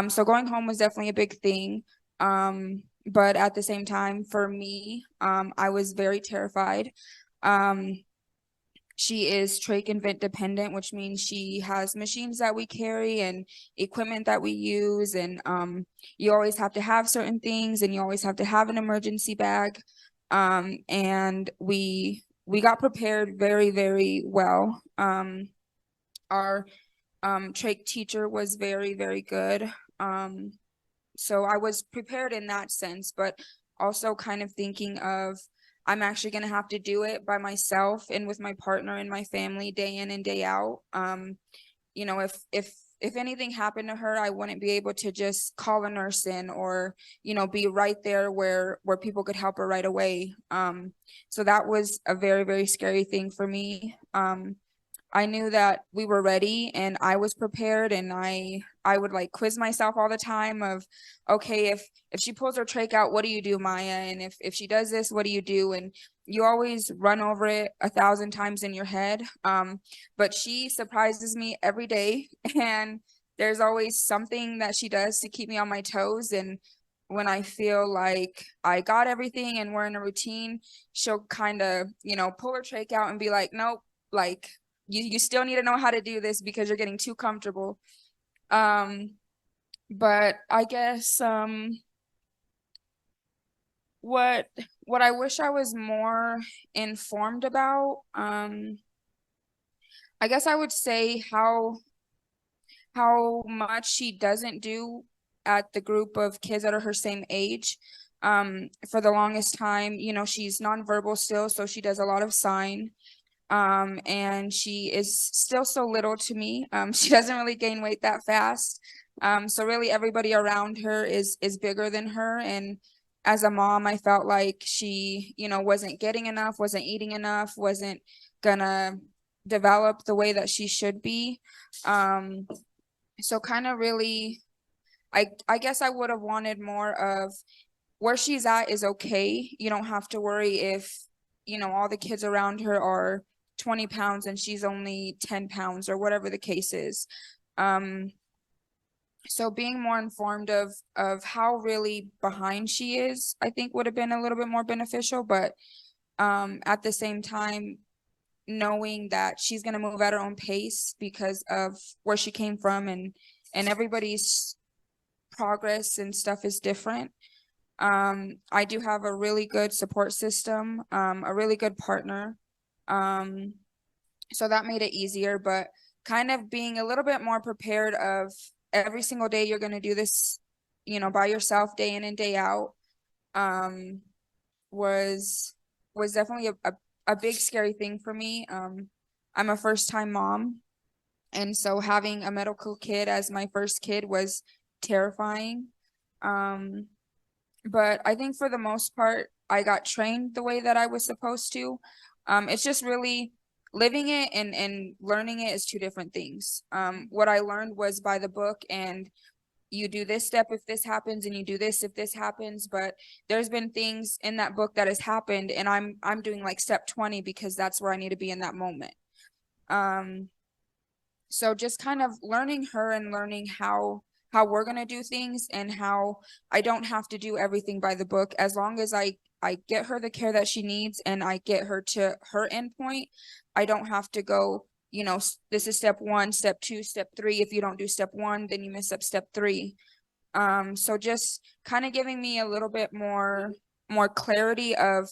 So going home was definitely a big thing. But at the same time, for me, I was very terrified. She is trach and vent dependent, which means she has machines that we carry and equipment that we use. And you always have to have certain things, and you always have to have an emergency bag. And we got prepared very, very well. Our trach teacher was very, very good. So I was prepared in that sense, but also kind of thinking of, I'm actually going to have to do it by myself and with my partner and my family day in and day out. You know, if if anything happened to her, I wouldn't be able to just call a nurse in or, you know, be right there where people could help her right away. So that was a very, very scary thing for me. I knew that we were ready and I was prepared, and I would like quiz myself all the time of, okay, if she pulls her trach out, what do you do, Maya? And if she does this, what do you do? And you always run over it 1,000 times in your head. But she surprises me every day, and there's always something that she does to keep me on my toes. And when I feel like I got everything and we're in a routine, she'll kind of, you know, pull her trach out and be like, nope, like, you still need to know how to do this because you're getting too comfortable. But I guess what I wish I was more informed about, I guess I would say how much she doesn't do at the group of kids that are her same age. For the longest time, you know, she's nonverbal still, so she does a lot of sign. And she is still so little to me. She doesn't really gain weight that fast. So really everybody around her is bigger than her. And as a mom, I felt like she, you know, wasn't getting enough, wasn't eating enough, wasn't gonna develop the way that she should be. So kind of really, I guess I would have wanted more of where she's at is okay. You don't have to worry if, you know, all the kids around her are 20 pounds and she's only 10 pounds or whatever the case is. So being more informed of how really behind she is, I think would have been a little bit more beneficial. But at the same time, knowing that she's going to move at her own pace because of where she came from, and everybody's progress and stuff is different. I do have a really good support system, a really good partner. So that made it easier, but kind of being a little bit more prepared of every single day you're going to do this, you know, by yourself day in and day out, was definitely a big scary thing for me. I'm a first-time mom, and so having a medical kid as my first kid was terrifying. But I think for the most part, I got trained the way that I was supposed to. It's just really living it and learning it is two different things. What I learned was by the book, and you do this step if this happens, and you do this if this happens. But there's been things in that book that has happened, and I'm doing like step 20 because that's where I need to be in that moment. So just kind of learning her and learning how we're going to do things, and how I don't have to do everything by the book. As long as I get her the care that she needs and I get her to her endpoint, I don't have to go, you know, this is step 1, step 2, step 3. If you don't do step 1, then you miss up step 3. So just kind of giving me a little bit more clarity of,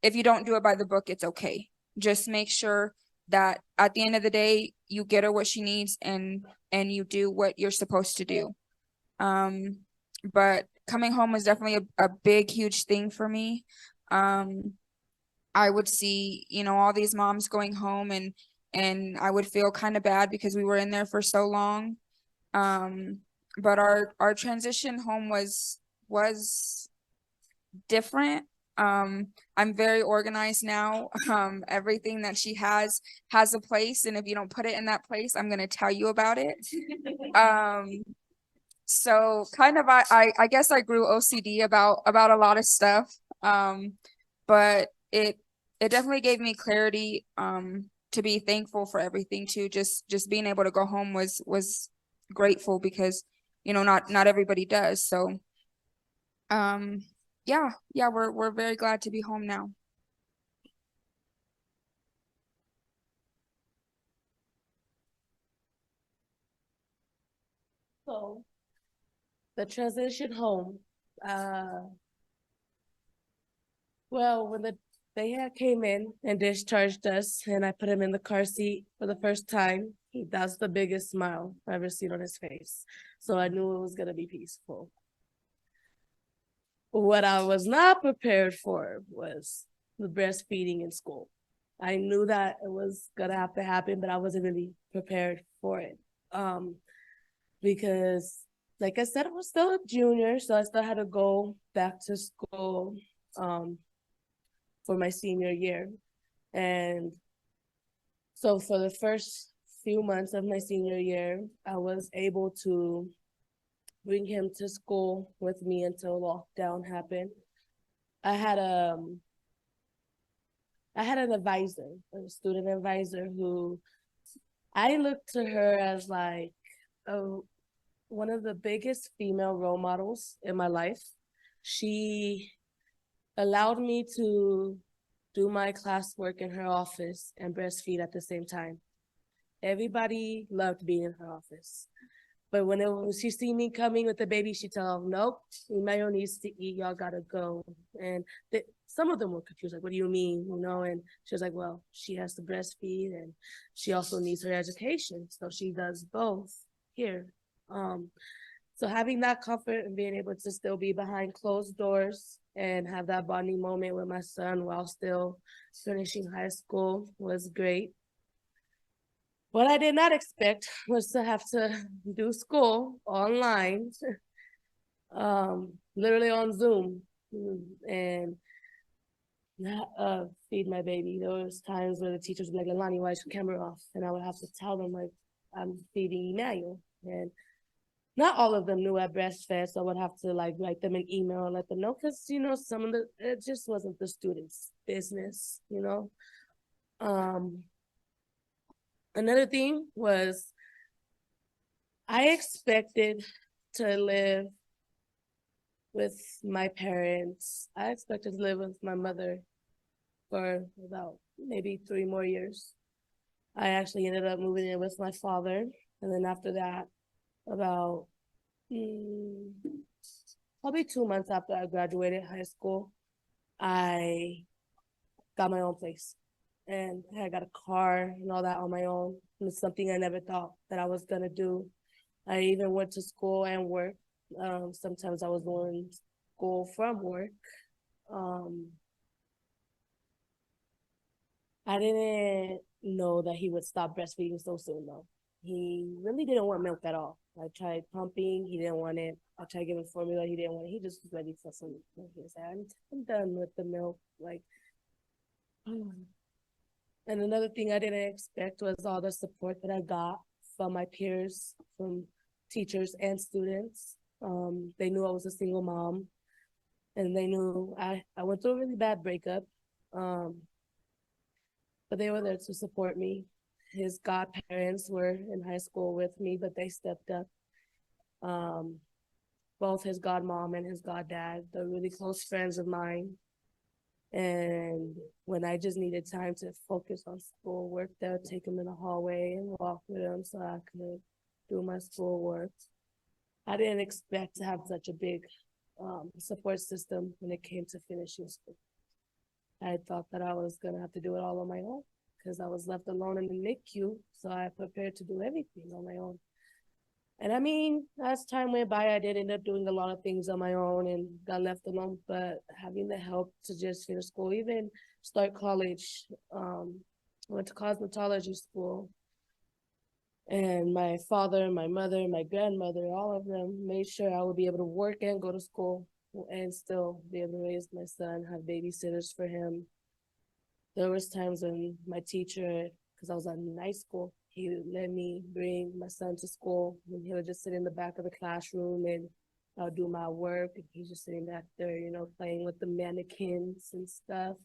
if you don't do it by the book, it's okay. Just make sure that at the end of the day, you get her what she needs, and you do what you're supposed to do. But coming home was definitely a big, huge thing for me. I would see, you know, all these moms going home, and I would feel kind of bad because we were in there for so long. But our transition home was different. I'm very organized now. Everything that she has a place, and if you don't put it in that place, I'm gonna tell you about it. So kind of I guess I grew OCD about a lot of stuff. But it definitely gave me clarity to be thankful for everything too. Just being able to go home was grateful, because, you know, not everybody does. So yeah, we're very glad to be home now. So the transition home, well, when they had came in and discharged us, and I put him in the car seat for the first time, that's the biggest smile I've ever seen on his face. So I knew it was gonna be peaceful. What I was not prepared for was the breastfeeding in school. I knew that it was gonna have to happen, but I wasn't really prepared for it. because like I said, I was still a junior, so I still had to go back to school for my senior year. And so for the first few months of my senior year, I was able to bring him to school with me until lockdown happened. I had an advisor, a student advisor, who I looked to her as like one of the biggest female role models in my life. She allowed me to do my classwork in her office and breastfeed at the same time. Everybody loved being in her office. But when she see me coming with the baby, she tell them, nope, Mayo needs to eat, y'all gotta go. And some of them were confused, like, what do you mean, you know? And she was like, well, she has to breastfeed and she also needs her education. So she does both here. So having that comfort and being able to still be behind closed doors and have that bonding moment with my son while still finishing high school was great. What I did not expect was to have to do school online, literally on Zoom, and not feed my baby. There was times where the teachers would be like, Leilani, why is your camera off? And I would have to tell them, like, I'm feeding Emmanuel. And not all of them knew I breastfed, so I would have to like write them an email and let them know, because, you know, some of it just wasn't the students' business, you know. Another thing was I expected to live with my parents. I expected to live with my mother for about maybe 3 more years. I actually ended up moving in with my father. And then after that, about probably 2 months after I graduated high school, I got my own place. And I got a car and all that on my own. And it's something I never thought that I was gonna do. I even went to school and work. Sometimes I was going to school from work. I didn't know that he would stop breastfeeding so soon though. He really didn't want milk at all. I tried pumping, he didn't want it. I tried giving formula, he didn't want it. He just was ready for some milk. He was like, I'm done with the milk. Like, and another thing I didn't expect was all the support that I got from my peers, from teachers and students. They knew I was a single mom, and they knew I went through a really bad breakup, but they were there to support me. His godparents were in high school with me, but they stepped up. Both his godmom and his goddad, they're really close friends of mine. And when I just needed time to focus on schoolwork, they would take him in the hallway and walk with him so I could do my schoolwork. I didn't expect to have such a big support system when it came to finishing school. I thought that I was gonna have to do it all on my own because I was left alone in the NICU, so I prepared to do everything on my own. And I mean, as time went by, I did end up doing a lot of things on my own and got left alone, but having the help to just finish school, even start college, went to cosmetology school. And my father, my mother, my grandmother, all of them made sure I would be able to work and go to school and still be able to raise my son, have babysitters for him. There was times when my teacher, because I was in night school, he would let me bring my son to school and he would just sit in the back of the classroom and I'll do my work. And he's just sitting back there, you know, playing with the mannequins and stuff.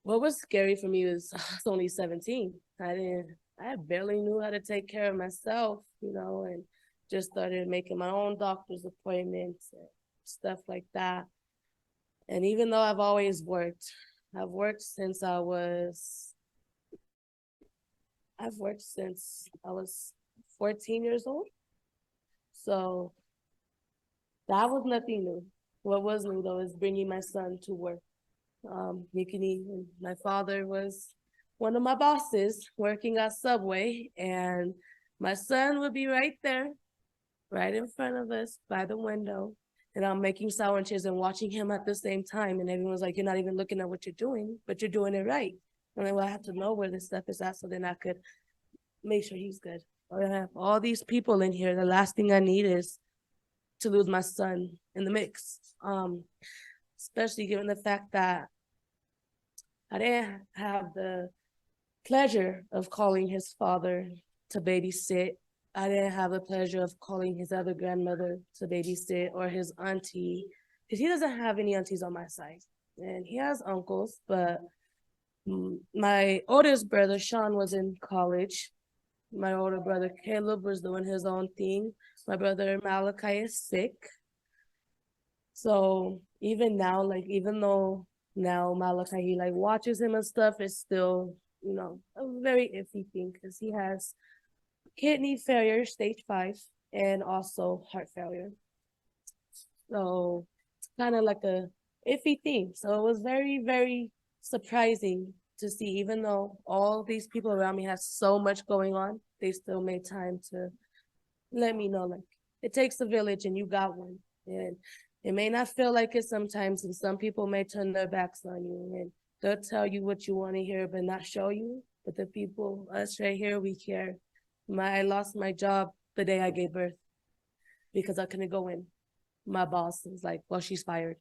What was scary for me was I was only 17. I barely knew how to take care of myself, you know, and just started making my own doctor's appointments and stuff like that. And even though I've always worked, I've worked since I was 14 years old. So that was nothing new. What was new though is bringing my son to work. My father was one of my bosses working at Subway, and my son would be right there, right in front of us by the window. And I'm making sandwiches and watching him at the same time. And everyone's like, you're not even looking at what you're doing, but you're doing it right. And then, well, I have to know where this stuff is at so then I could make sure he's good. I have all these people in here. The last thing I need is to lose my son in the mix. Especially given the fact that I didn't have the pleasure of calling his father to babysit. I didn't have the pleasure of calling his other grandmother to babysit or his auntie, because he doesn't have any aunties on my side. And he has uncles, but my oldest brother, Sean, was in college. My older brother, Caleb, was doing his own thing. My brother, Malachi, is sick. So even now, like, even though now Malachi, he like watches him and stuff, it's still, you know, a very iffy thing because he has kidney failure, stage 5, and also heart failure. So it's kind of like a iffy thing. So it was very, very surprising to see, even though all these people around me have so much going on, they still made time to let me know, like, it takes a village and you got one. And it may not feel like it sometimes, and some people may turn their backs on you and they'll tell you what you want to hear but not show you. But the people, us right here, we care. I lost my job the day I gave birth because I couldn't go in. My boss was like, well, she's fired.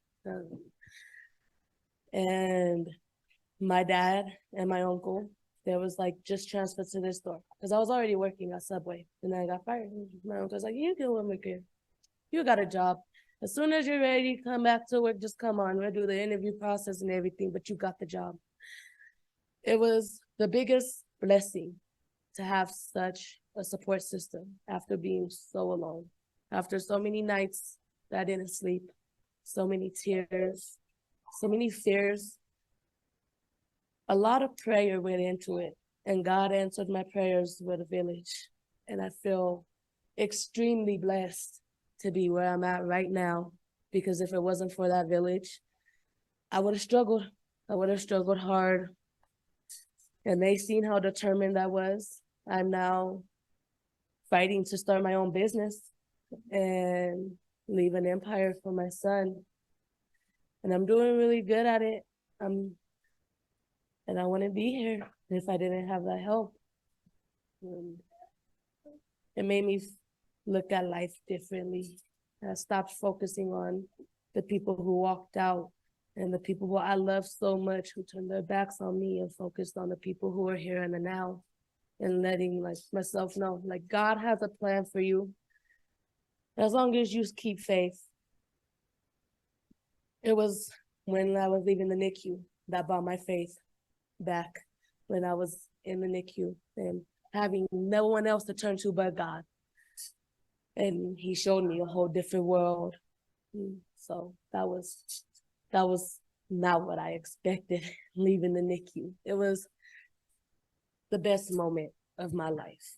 And my dad and my uncle, they was like, just transfer to this store. Because I was already working at Subway and then I got fired. My uncle was like, you can work here. You got a job. As soon as you're ready to come back to work, just come on. We'll do the interview process and everything, but you got the job. It was the biggest blessing to have such a support system after being so alone, after so many nights that I didn't sleep, so many tears, so many fears. A lot of prayer went into it, and God answered my prayers with a village. And I feel extremely blessed to be where I'm at right now, because if it wasn't for that village, I would have struggled. I would have struggled hard. And they seen how determined I was. I'm now fighting to start my own business and leave an empire for my son. And I'm doing really good at it. And I wouldn't be here if I didn't have that help. It made me look at life differently. I stopped focusing on the people who walked out and the people who I love so much, who turned their backs on me, and focused on the people who are here in the now, and letting like myself know, like, God has a plan for you. As long as you keep faith. It was when I was leaving the NICU that brought my faith back, when I was in the NICU and having no one else to turn to but God. And he showed me a whole different world. So that was not what I expected leaving the NICU. It was the best moment of my life.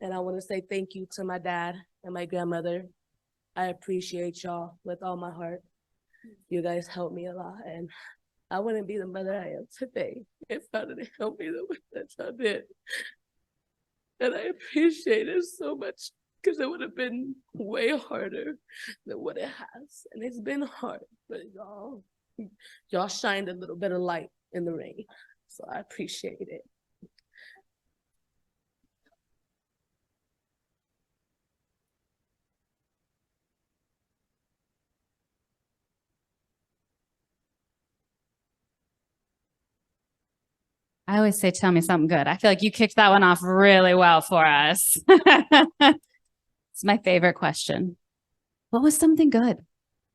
And I want to say thank you to my dad and my grandmother. I appreciate y'all with all my heart. You guys helped me a lot, and I wouldn't be the mother I am today if I didn't help me the way that y'all did. And I appreciate it so much, because it would have been way harder than what it has. And it's been hard, but y'all shined a little bit of light in the rain. So I appreciate it. I always say, tell me something good. I feel like you kicked that one off really well for us. It's my favorite question. What was something good?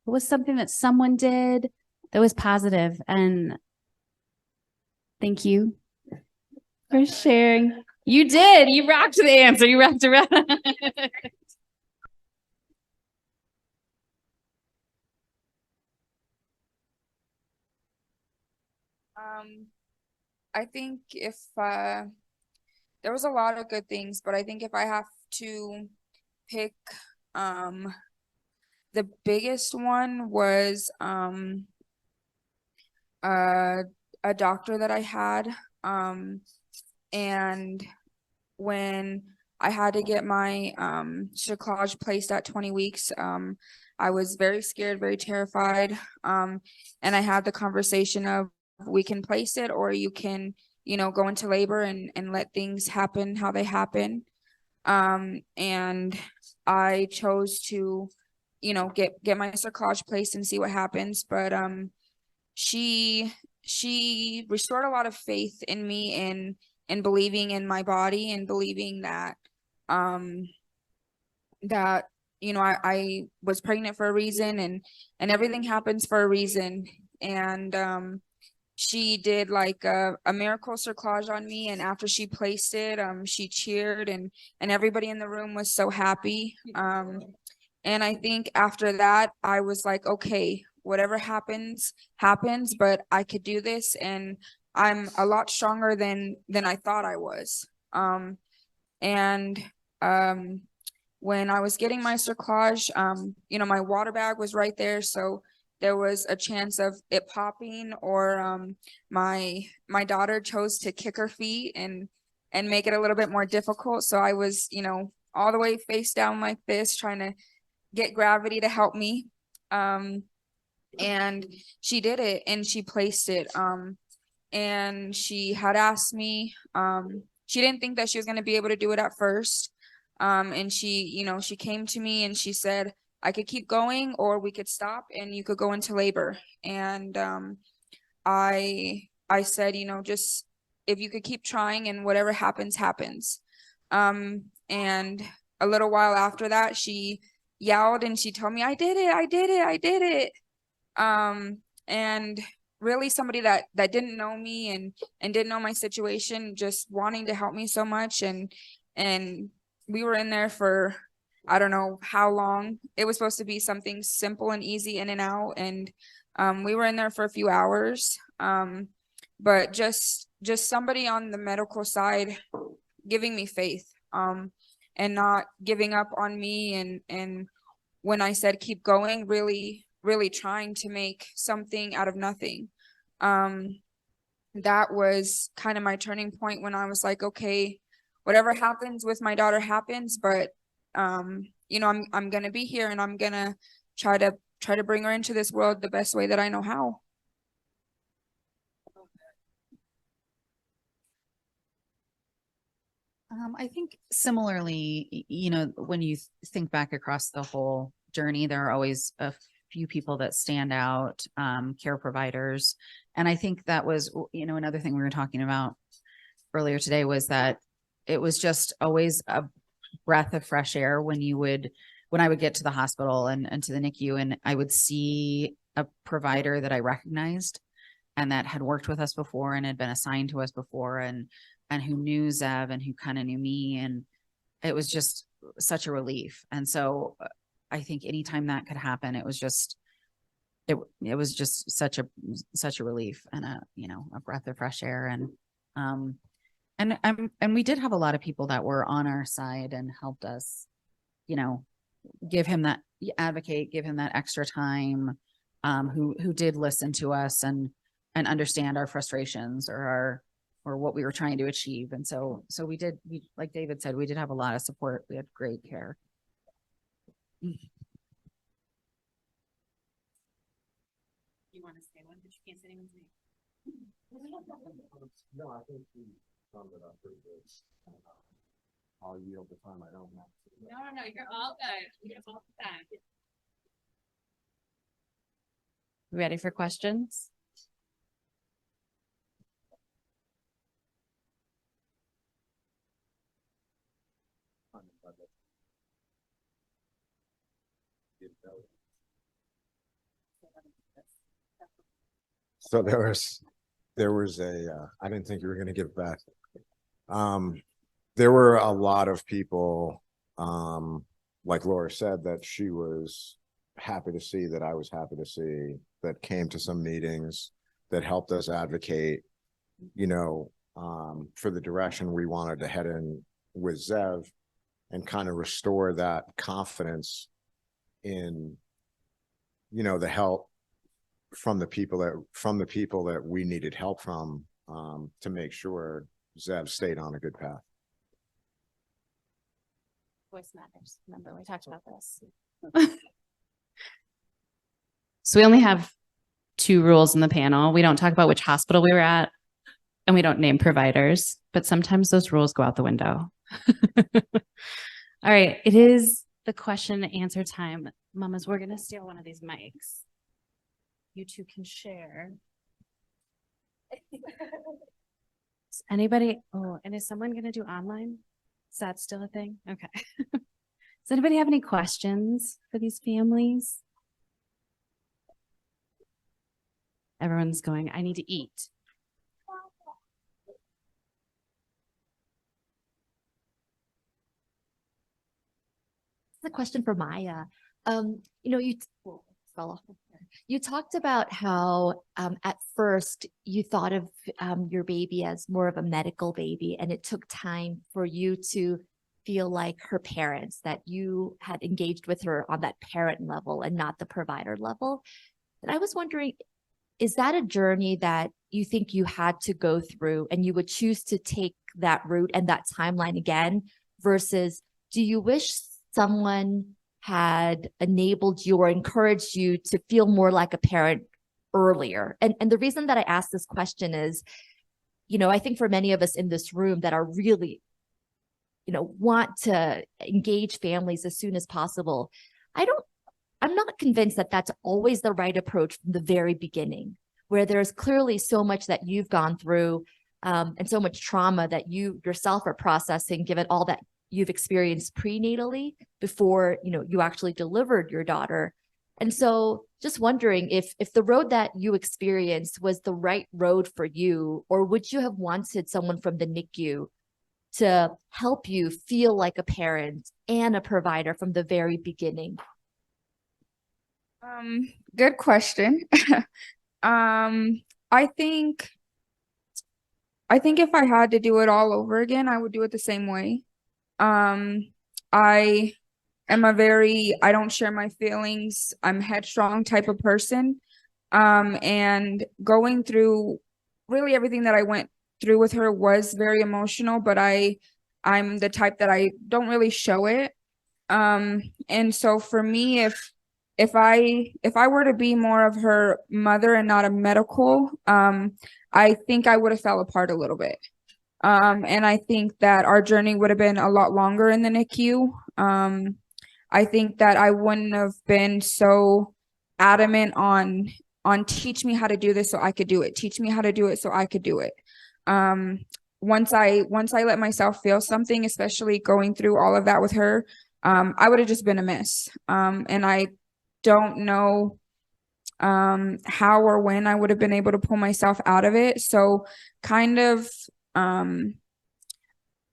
What was something that someone did that was positive? And thank you for sharing. You did. You rocked the answer. You rocked around. I think if there was a lot of good things, but I think if I have to pick, the biggest one was a doctor that I had, and when I had to get my cerclage placed at 20 weeks, I was very scared, very terrified, and I had the conversation of, we can place it, or you can go into labor and let things happen how they happen. And I chose to, get my cerclage placed and see what happens. But she restored a lot of faith in me and believing in my body and believing that that I was pregnant for a reason and everything happens for a reason. And she did like a miracle cerclage on me, and after she placed it, she cheered and everybody in the room was so happy. And I think after that I was like, okay, whatever happens, but I could do this, and I'm a lot stronger than I thought I was. And when I was getting my cerclage, my water bag was right there, so there was a chance of it popping, or my daughter chose to kick her feet and make it a little bit more difficult. So I was, all the way face down like this, trying to get gravity to help me. And she did it, and she placed it. And she had asked me, she didn't think that she was going to be able to do it at first. And she, she came to me and she said, I could keep going, or we could stop and you could go into labor. And I said, just if you could keep trying, and whatever happens, happens. And a little while after that, she yelled and she told me, I did it, I did it, I did it. And really somebody that didn't know me and didn't know my situation, just wanting to help me so much. And we were in there for, I don't know how long. It was supposed to be something simple and easy, in and out. And we were in there for a few hours. But just somebody on the medical side giving me faith, and not giving up on me. And when I said keep going, really, really trying to make something out of nothing. That was kind of my turning point, when I was like, okay, whatever happens with my daughter happens, but I'm gonna be here, and I'm gonna try to bring her into this world the best way that I know how. I think similarly, when you think back across the whole journey, there are always a few people that stand out, care providers. And I think that was, another thing we were talking about earlier today, was that it was just always a breath of fresh air when I would get to the hospital and to the NICU, and I would see a provider that I recognized and that had worked with us before and had been assigned to us before, and who knew Zev and who kind of knew me. And it was just such a relief. And so I think anytime that could happen, it was just such a relief and a breath of fresh air. And we did have a lot of people that were on our side and helped us, give him that extra time, who did listen to us and understand our frustrations or what we were trying to achieve. And so we like David said, we did have a lot of support. We had great care. You want to say one, but you can't say anyone's name. No, I think we summed it up pretty good. I'll yield the time I don't have. No, you're all good. You're all good. Ready for questions? So there was I didn't think you were going to give back. There were a lot of people, like Laura said, that she was happy to see, that I was happy to see, that came to some meetings, that helped us advocate, for the direction we wanted to head in with Zev, and kind of restore that confidence in, the help from the people that we needed help from, to make sure Zev stayed on a good path. Voice matters. Remember, we talked about this. So we only have 2 rules in the panel. We don't talk about which hospital we were at, and we don't name providers, but sometimes those rules go out the window. All right, it is the question and answer time. Mamas, we're going to steal one of these mics. You two can share. Is anybody, oh, and is someone going to do online? Is that still a thing? Okay. Does anybody have any questions for these families? Everyone's going, I need to eat. A question for Maya. You fell off. You talked about how at first you thought of your baby as more of a medical baby, and it took time for you to feel like her parents, that you had engaged with her on that parent level and not the provider level. And I was wondering, is that a journey that you think you had to go through and you would choose to take that route and that timeline again, versus do you wish someone had enabled you or encouraged you to feel more like a parent earlier? And the reason that I ask this question is, I think for many of us in this room that are really, want to engage families as soon as possible, I'm not convinced that that's always the right approach from the very beginning, where there's clearly so much that you've gone through and so much trauma that you yourself are processing, given all that you've experienced prenatally before, you actually delivered your daughter. And so just wondering if the road that you experienced was the right road for you, or would you have wanted someone from the NICU to help you feel like a parent and a provider from the very beginning? Good question. I think if I had to do it all over again, I would do it the same way. I am I don't share my feelings. I'm headstrong type of person. And going through really everything that I went through with her was very emotional, but I'm the type that I don't really show it. And so for me, if I were to be more of her mother and not a medical, I think I would have fell apart a little bit. And I think that our journey would have been a lot longer in the NICU. I think that I wouldn't have been so adamant on teach me how to do this so I could do it. Teach me how to do it so I could do it. Once I let myself feel something, especially going through all of that with her, I would have just been a mess. And I don't know how or when I would have been able to pull myself out of it. So kind of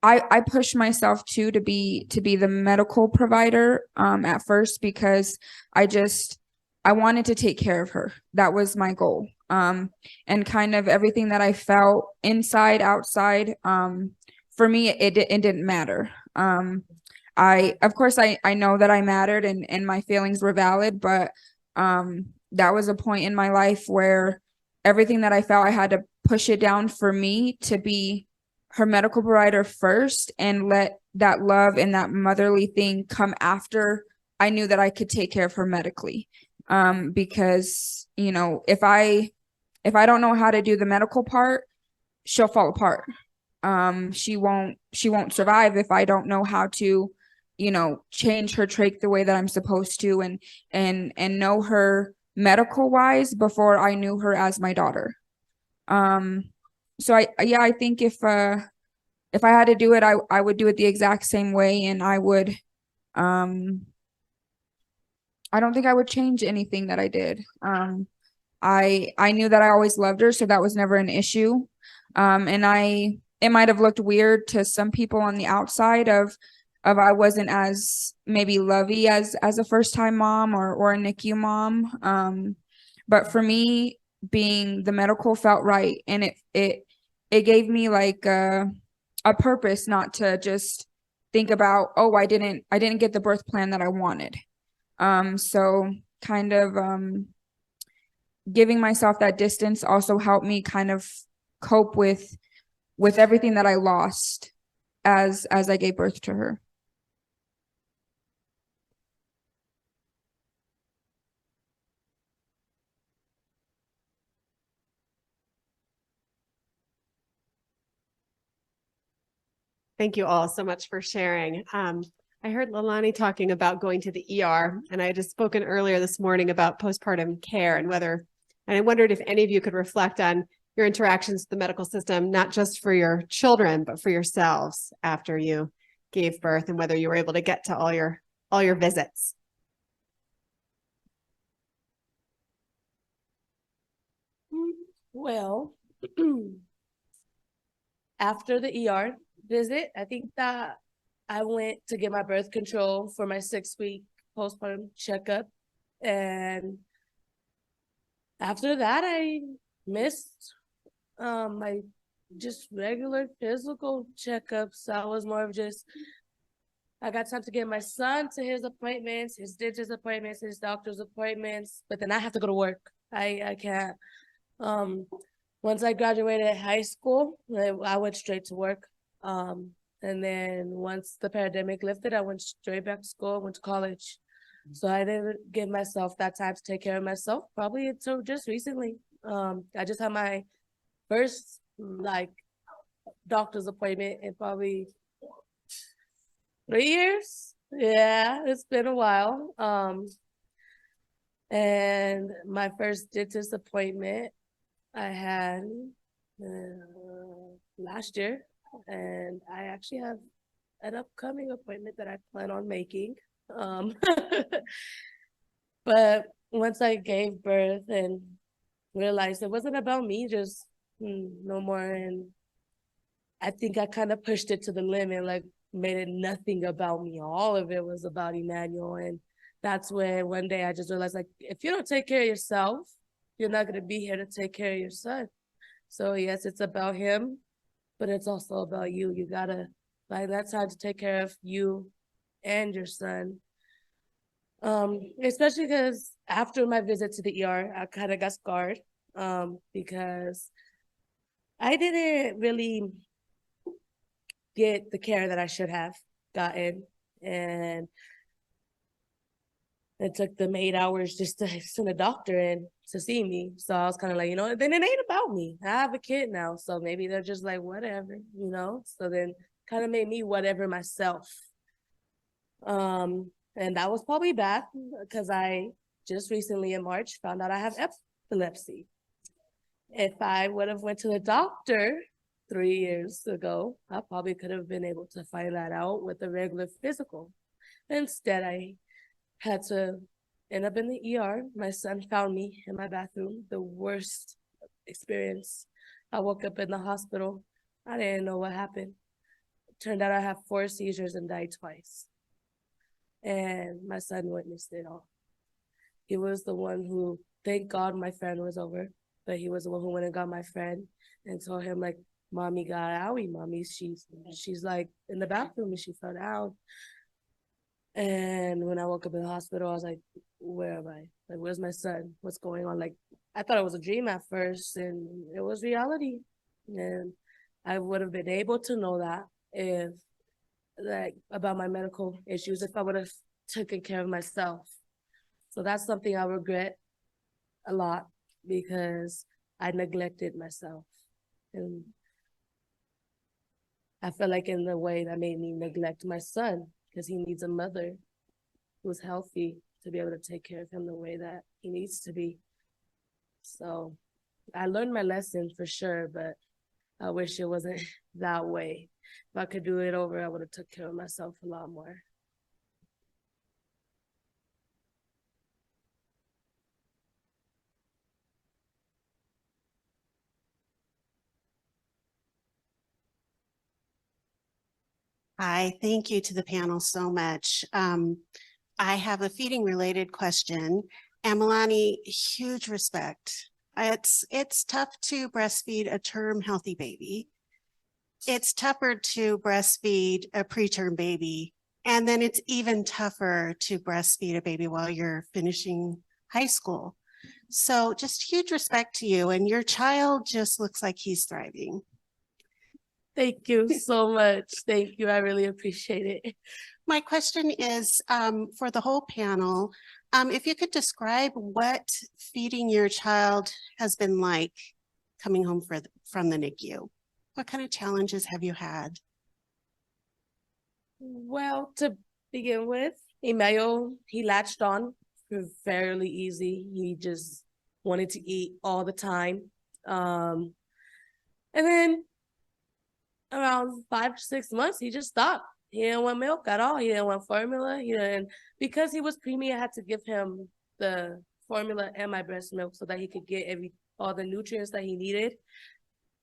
I pushed myself to be the medical provider at first, because I wanted to take care of her. That was my goal. And kind of everything that I felt inside, outside, for me, it didn't matter. Of course I know that I mattered and my feelings were valid, but that was a point in my life where everything that I felt, I had to push it down for me to be her medical provider first, and let that love and that motherly thing come after I knew that I could take care of her medically. Because, if I don't know how to do the medical part, she'll fall apart. She won't survive if I don't know how to, change her trach the way that I'm supposed to, and know her medical wise before I knew her as my daughter. So I think if I had to do it, I would do it the exact same way, and I don't think I would change anything that I did. I knew that I always loved her, so that was never an issue. And it might have looked weird to some people on the outside of I wasn't as maybe lovey as a first time mom or a NICU mom. But for me, being the medical felt right, and it gave me like a purpose, not to just think about, oh, I didn't get the birth plan that I wanted. So kind of giving myself that distance also helped me kind of cope with everything that I lost as I gave birth to her. Thank you all so much for sharing. I heard Leilani talking about going to the ER, and I had just spoken earlier this morning about postpartum care and I wondered if any of you could reflect on your interactions with the medical system, not just for your children, but for yourselves after you gave birth, and whether you were able to get to all your visits. Well, after the ER visit, I think that I went to get my birth control for my 6-week postpartum checkup. And after that, I missed my just regular physical checkups. I was more of just, I got time to get my son to his appointments, his dentist appointments, his doctor's appointments, but then I have to go to work. I can't. Once I graduated high school, I went straight to work. And then once the pandemic lifted, I went straight back to school, went to college. So I didn't give myself that time to take care of myself, probably until just recently. I just had my first doctor's appointment in probably 3 years. Yeah, it's been a while. And my first dentist appointment I had last year, and I actually have an upcoming appointment that I plan on making. But once I gave birth and realized it wasn't about me, just no more, and I think I kind of pushed it to the limit, like made it nothing about me. All of it was about Emmanuel, and that's when one day I just realized, like, if you don't take care of yourself, you're not going to be here to take care of your son. So yes, it's about him, but it's also about you. You got to find that time to take care of you and your son. Especially because after my visit to the ER, I kind of got scarred because I didn't really get the care that I should have gotten. And it took them 8 hours just to send a doctor in to see me. So I was kind of like, then it ain't about me. I have a kid now. So maybe they're just like, whatever, So then kind of made me whatever myself. And that was probably bad because I just recently in March found out I have epilepsy. If I would have went to the doctor 3 years ago, I probably could have been able to find that out with a regular physical. Instead, I had to end up in the ER. My son found me in my bathroom, the worst experience. I woke up in the hospital. I didn't know what happened. Turned out I have 4 seizures and died twice. And my son witnessed it all. He was the one who, thank God my friend was over, but he was the one who went and got my friend and told him, like, mommy got owie, mommy. She's like in the bathroom and she fell down. And when I woke up in the hospital, I was like, where am I? Like, where's my son? What's going on? Like, I thought it was a dream at first, and it was reality. And I would have been able to know that if, like, about my medical issues, if I would have taken care of myself. So that's something I regret a lot because I neglected myself. And I feel like in the way that made me neglect my son, because he needs a mother who's healthy to be able to take care of him the way that he needs to be. So I learned my lesson for sure, but I wish it wasn't that way. If I could do it over, I would have took care of myself a lot more. Hi, thank you to the panel so much. I have a feeding related question. Melanie, huge respect. It's tough to breastfeed a term healthy baby. It's tougher to breastfeed a preterm baby. And then it's even tougher to breastfeed a baby while you're finishing high school. So just huge respect to you, and your child just looks like he's thriving. Thank you so much. Thank you. I really appreciate it. My question is for the whole panel, if you could describe what feeding your child has been like coming home from the NICU. What kind of challenges have you had? Well, to begin with, Emmanuel, he latched on fairly easy. He just wanted to eat all the time. And then around 5 to 6 months, he just stopped. He didn't want milk at all. He didn't want formula. He didn't, because he was preemie, I had to give him the formula and my breast milk so that he could get all the nutrients that he needed.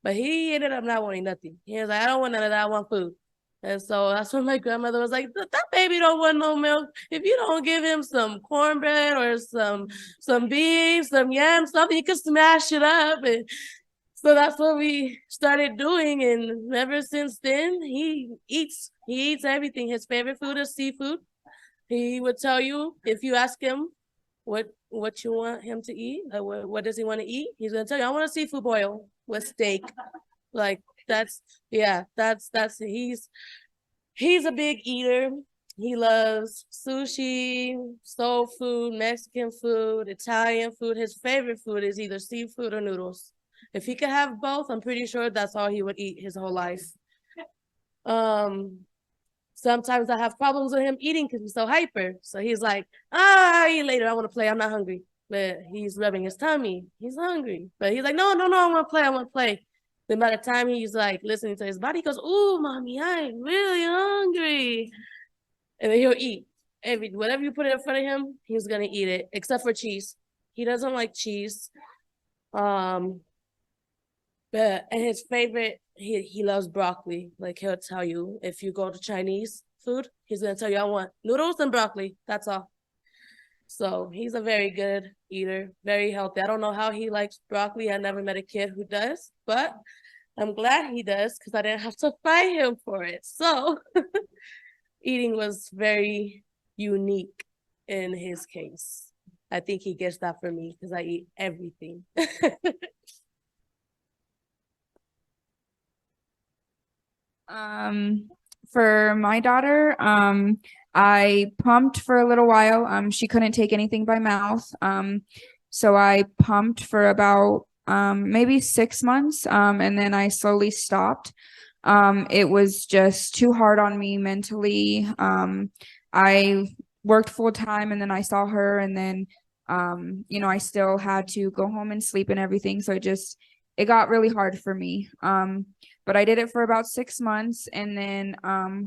But he ended up not wanting nothing. He was like, I don't want none of that, I want food. And so that's when my grandmother was like, that baby don't want no milk. If you don't give him some cornbread or some beef, some yams, something, you can smash it up. And so that's what we started doing. And ever since then, he eats everything. His favorite food is seafood. He would tell you, if you ask him what you want him to eat, what does he want to eat, he's gonna tell you, I want a seafood boil with steak. Like he's a big eater. He loves sushi, soul food, Mexican food, Italian food. His favorite food is either seafood or noodles. If he could have both, I'm pretty sure that's all he would eat his whole life. Sometimes I have problems with him eating because he's so hyper. So he's like, I'll eat later. I want to play. I'm not hungry. But he's rubbing his tummy. He's hungry. But he's like, no, I want to play. Then by the time he's like listening to his body, he goes, ooh, mommy, I'm really hungry. And then he'll eat. Whatever you put in front of him, he's going to eat it, except for cheese. He doesn't like cheese. But and his favorite, he loves broccoli. Like he'll tell you, if you go to Chinese food, he's gonna tell you, I want noodles and broccoli. That's all. So he's a very good eater, very healthy. I don't know how he likes broccoli. I never met a kid who does, but I'm glad he does because I didn't have to fight him for it. So eating was very unique in his case. I think he gets that from me because I eat everything. For my daughter, I pumped for a little while. She couldn't take anything by mouth. So I pumped for about maybe 6 months. And then I slowly stopped. It was just too hard on me mentally. I worked full time and then I saw her and then I still had to go home and sleep and everything. So it got really hard for me. But I did it for about 6 months. And then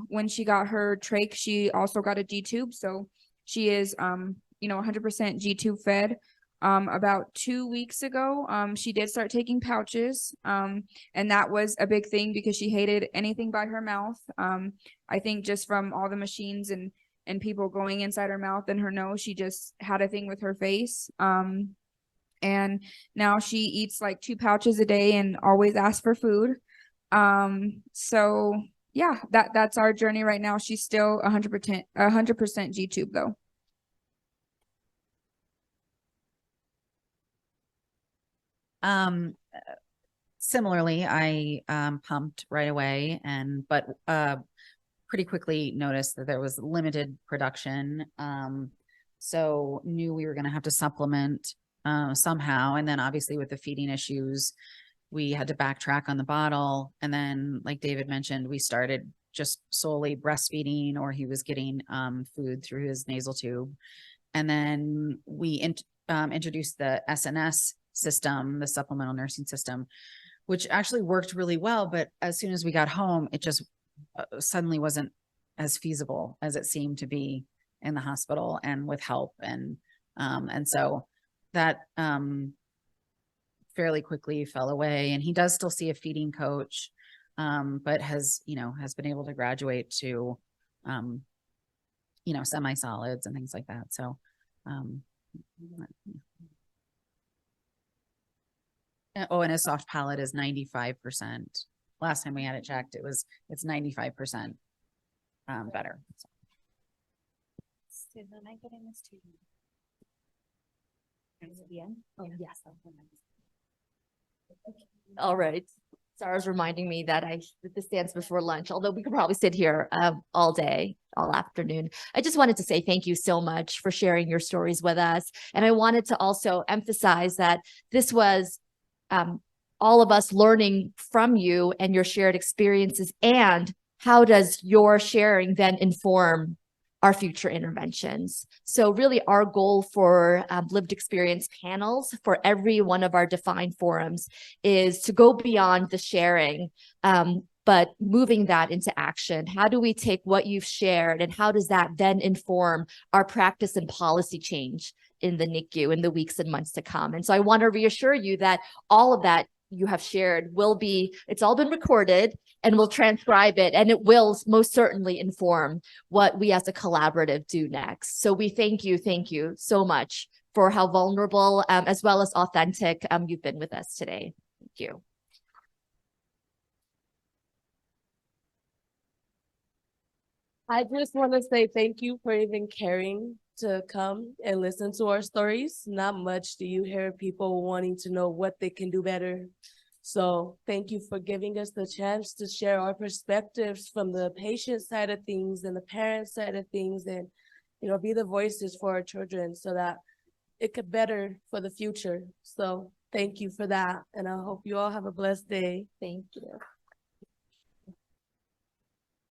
when she got her trach, she also got a G-tube. So she is, 100% G-tube fed. About 2 weeks ago, she did start taking pouches. And that was a big thing because she hated anything by her mouth. I think just from all the machines and people going inside her mouth and her nose, she just had a thing with her face. And now she eats like 2 pouches a day and always asks for food. So yeah, that's our journey right now. She's still 100% G-tube though. Similarly, I pumped right away but pretty quickly noticed that there was limited production. So knew we were going to have to supplement somehow. And then obviously with the feeding issues, we had to backtrack on the bottle. And then, like David mentioned, we started just solely breastfeeding, or he was getting food through his nasal tube. And then we introduced the SNS system, the supplemental nursing system, which actually worked really well. But as soon as we got home, it just suddenly wasn't as feasible as it seemed to be in the hospital and with help. And so that fairly quickly fell away. And he does still see a feeding coach, but has been able to graduate to, semi-solids and things like that. So, and his soft palate is 95%. Last time we had it checked, it's 95% better. So. Susan, am I getting this to you? Oh, yes. All right. Sarah's reminding me that this stands before lunch, although we could probably sit here all day, all afternoon. I just wanted to say thank you so much for sharing your stories with us. And I wanted to also emphasize that this was all of us learning from you and your shared experiences and how does your sharing then inform our future interventions? So really our goal for lived experience panels for every one of our defined forums is to go beyond the sharing, but moving that into action. How do we take what you've shared and how does that then inform our practice and policy change in the NICU in the weeks and months to come? And so I want to reassure you that all of that you have shared it's all been recorded and we'll transcribe it, and it will most certainly inform what we as a collaborative do next. So we thank you so much for how vulnerable as well as authentic you've been with us today. Thank you. I just want to say thank you for even caring to come and listen to our stories. Not much do you hear people wanting to know what they can do better. So thank you for giving us the chance to share our perspectives from the patient side of things and the parent side of things, and, you know, be the voices for our children so that it could better for the future. So thank you for that. And I hope you all have a blessed day. Thank you.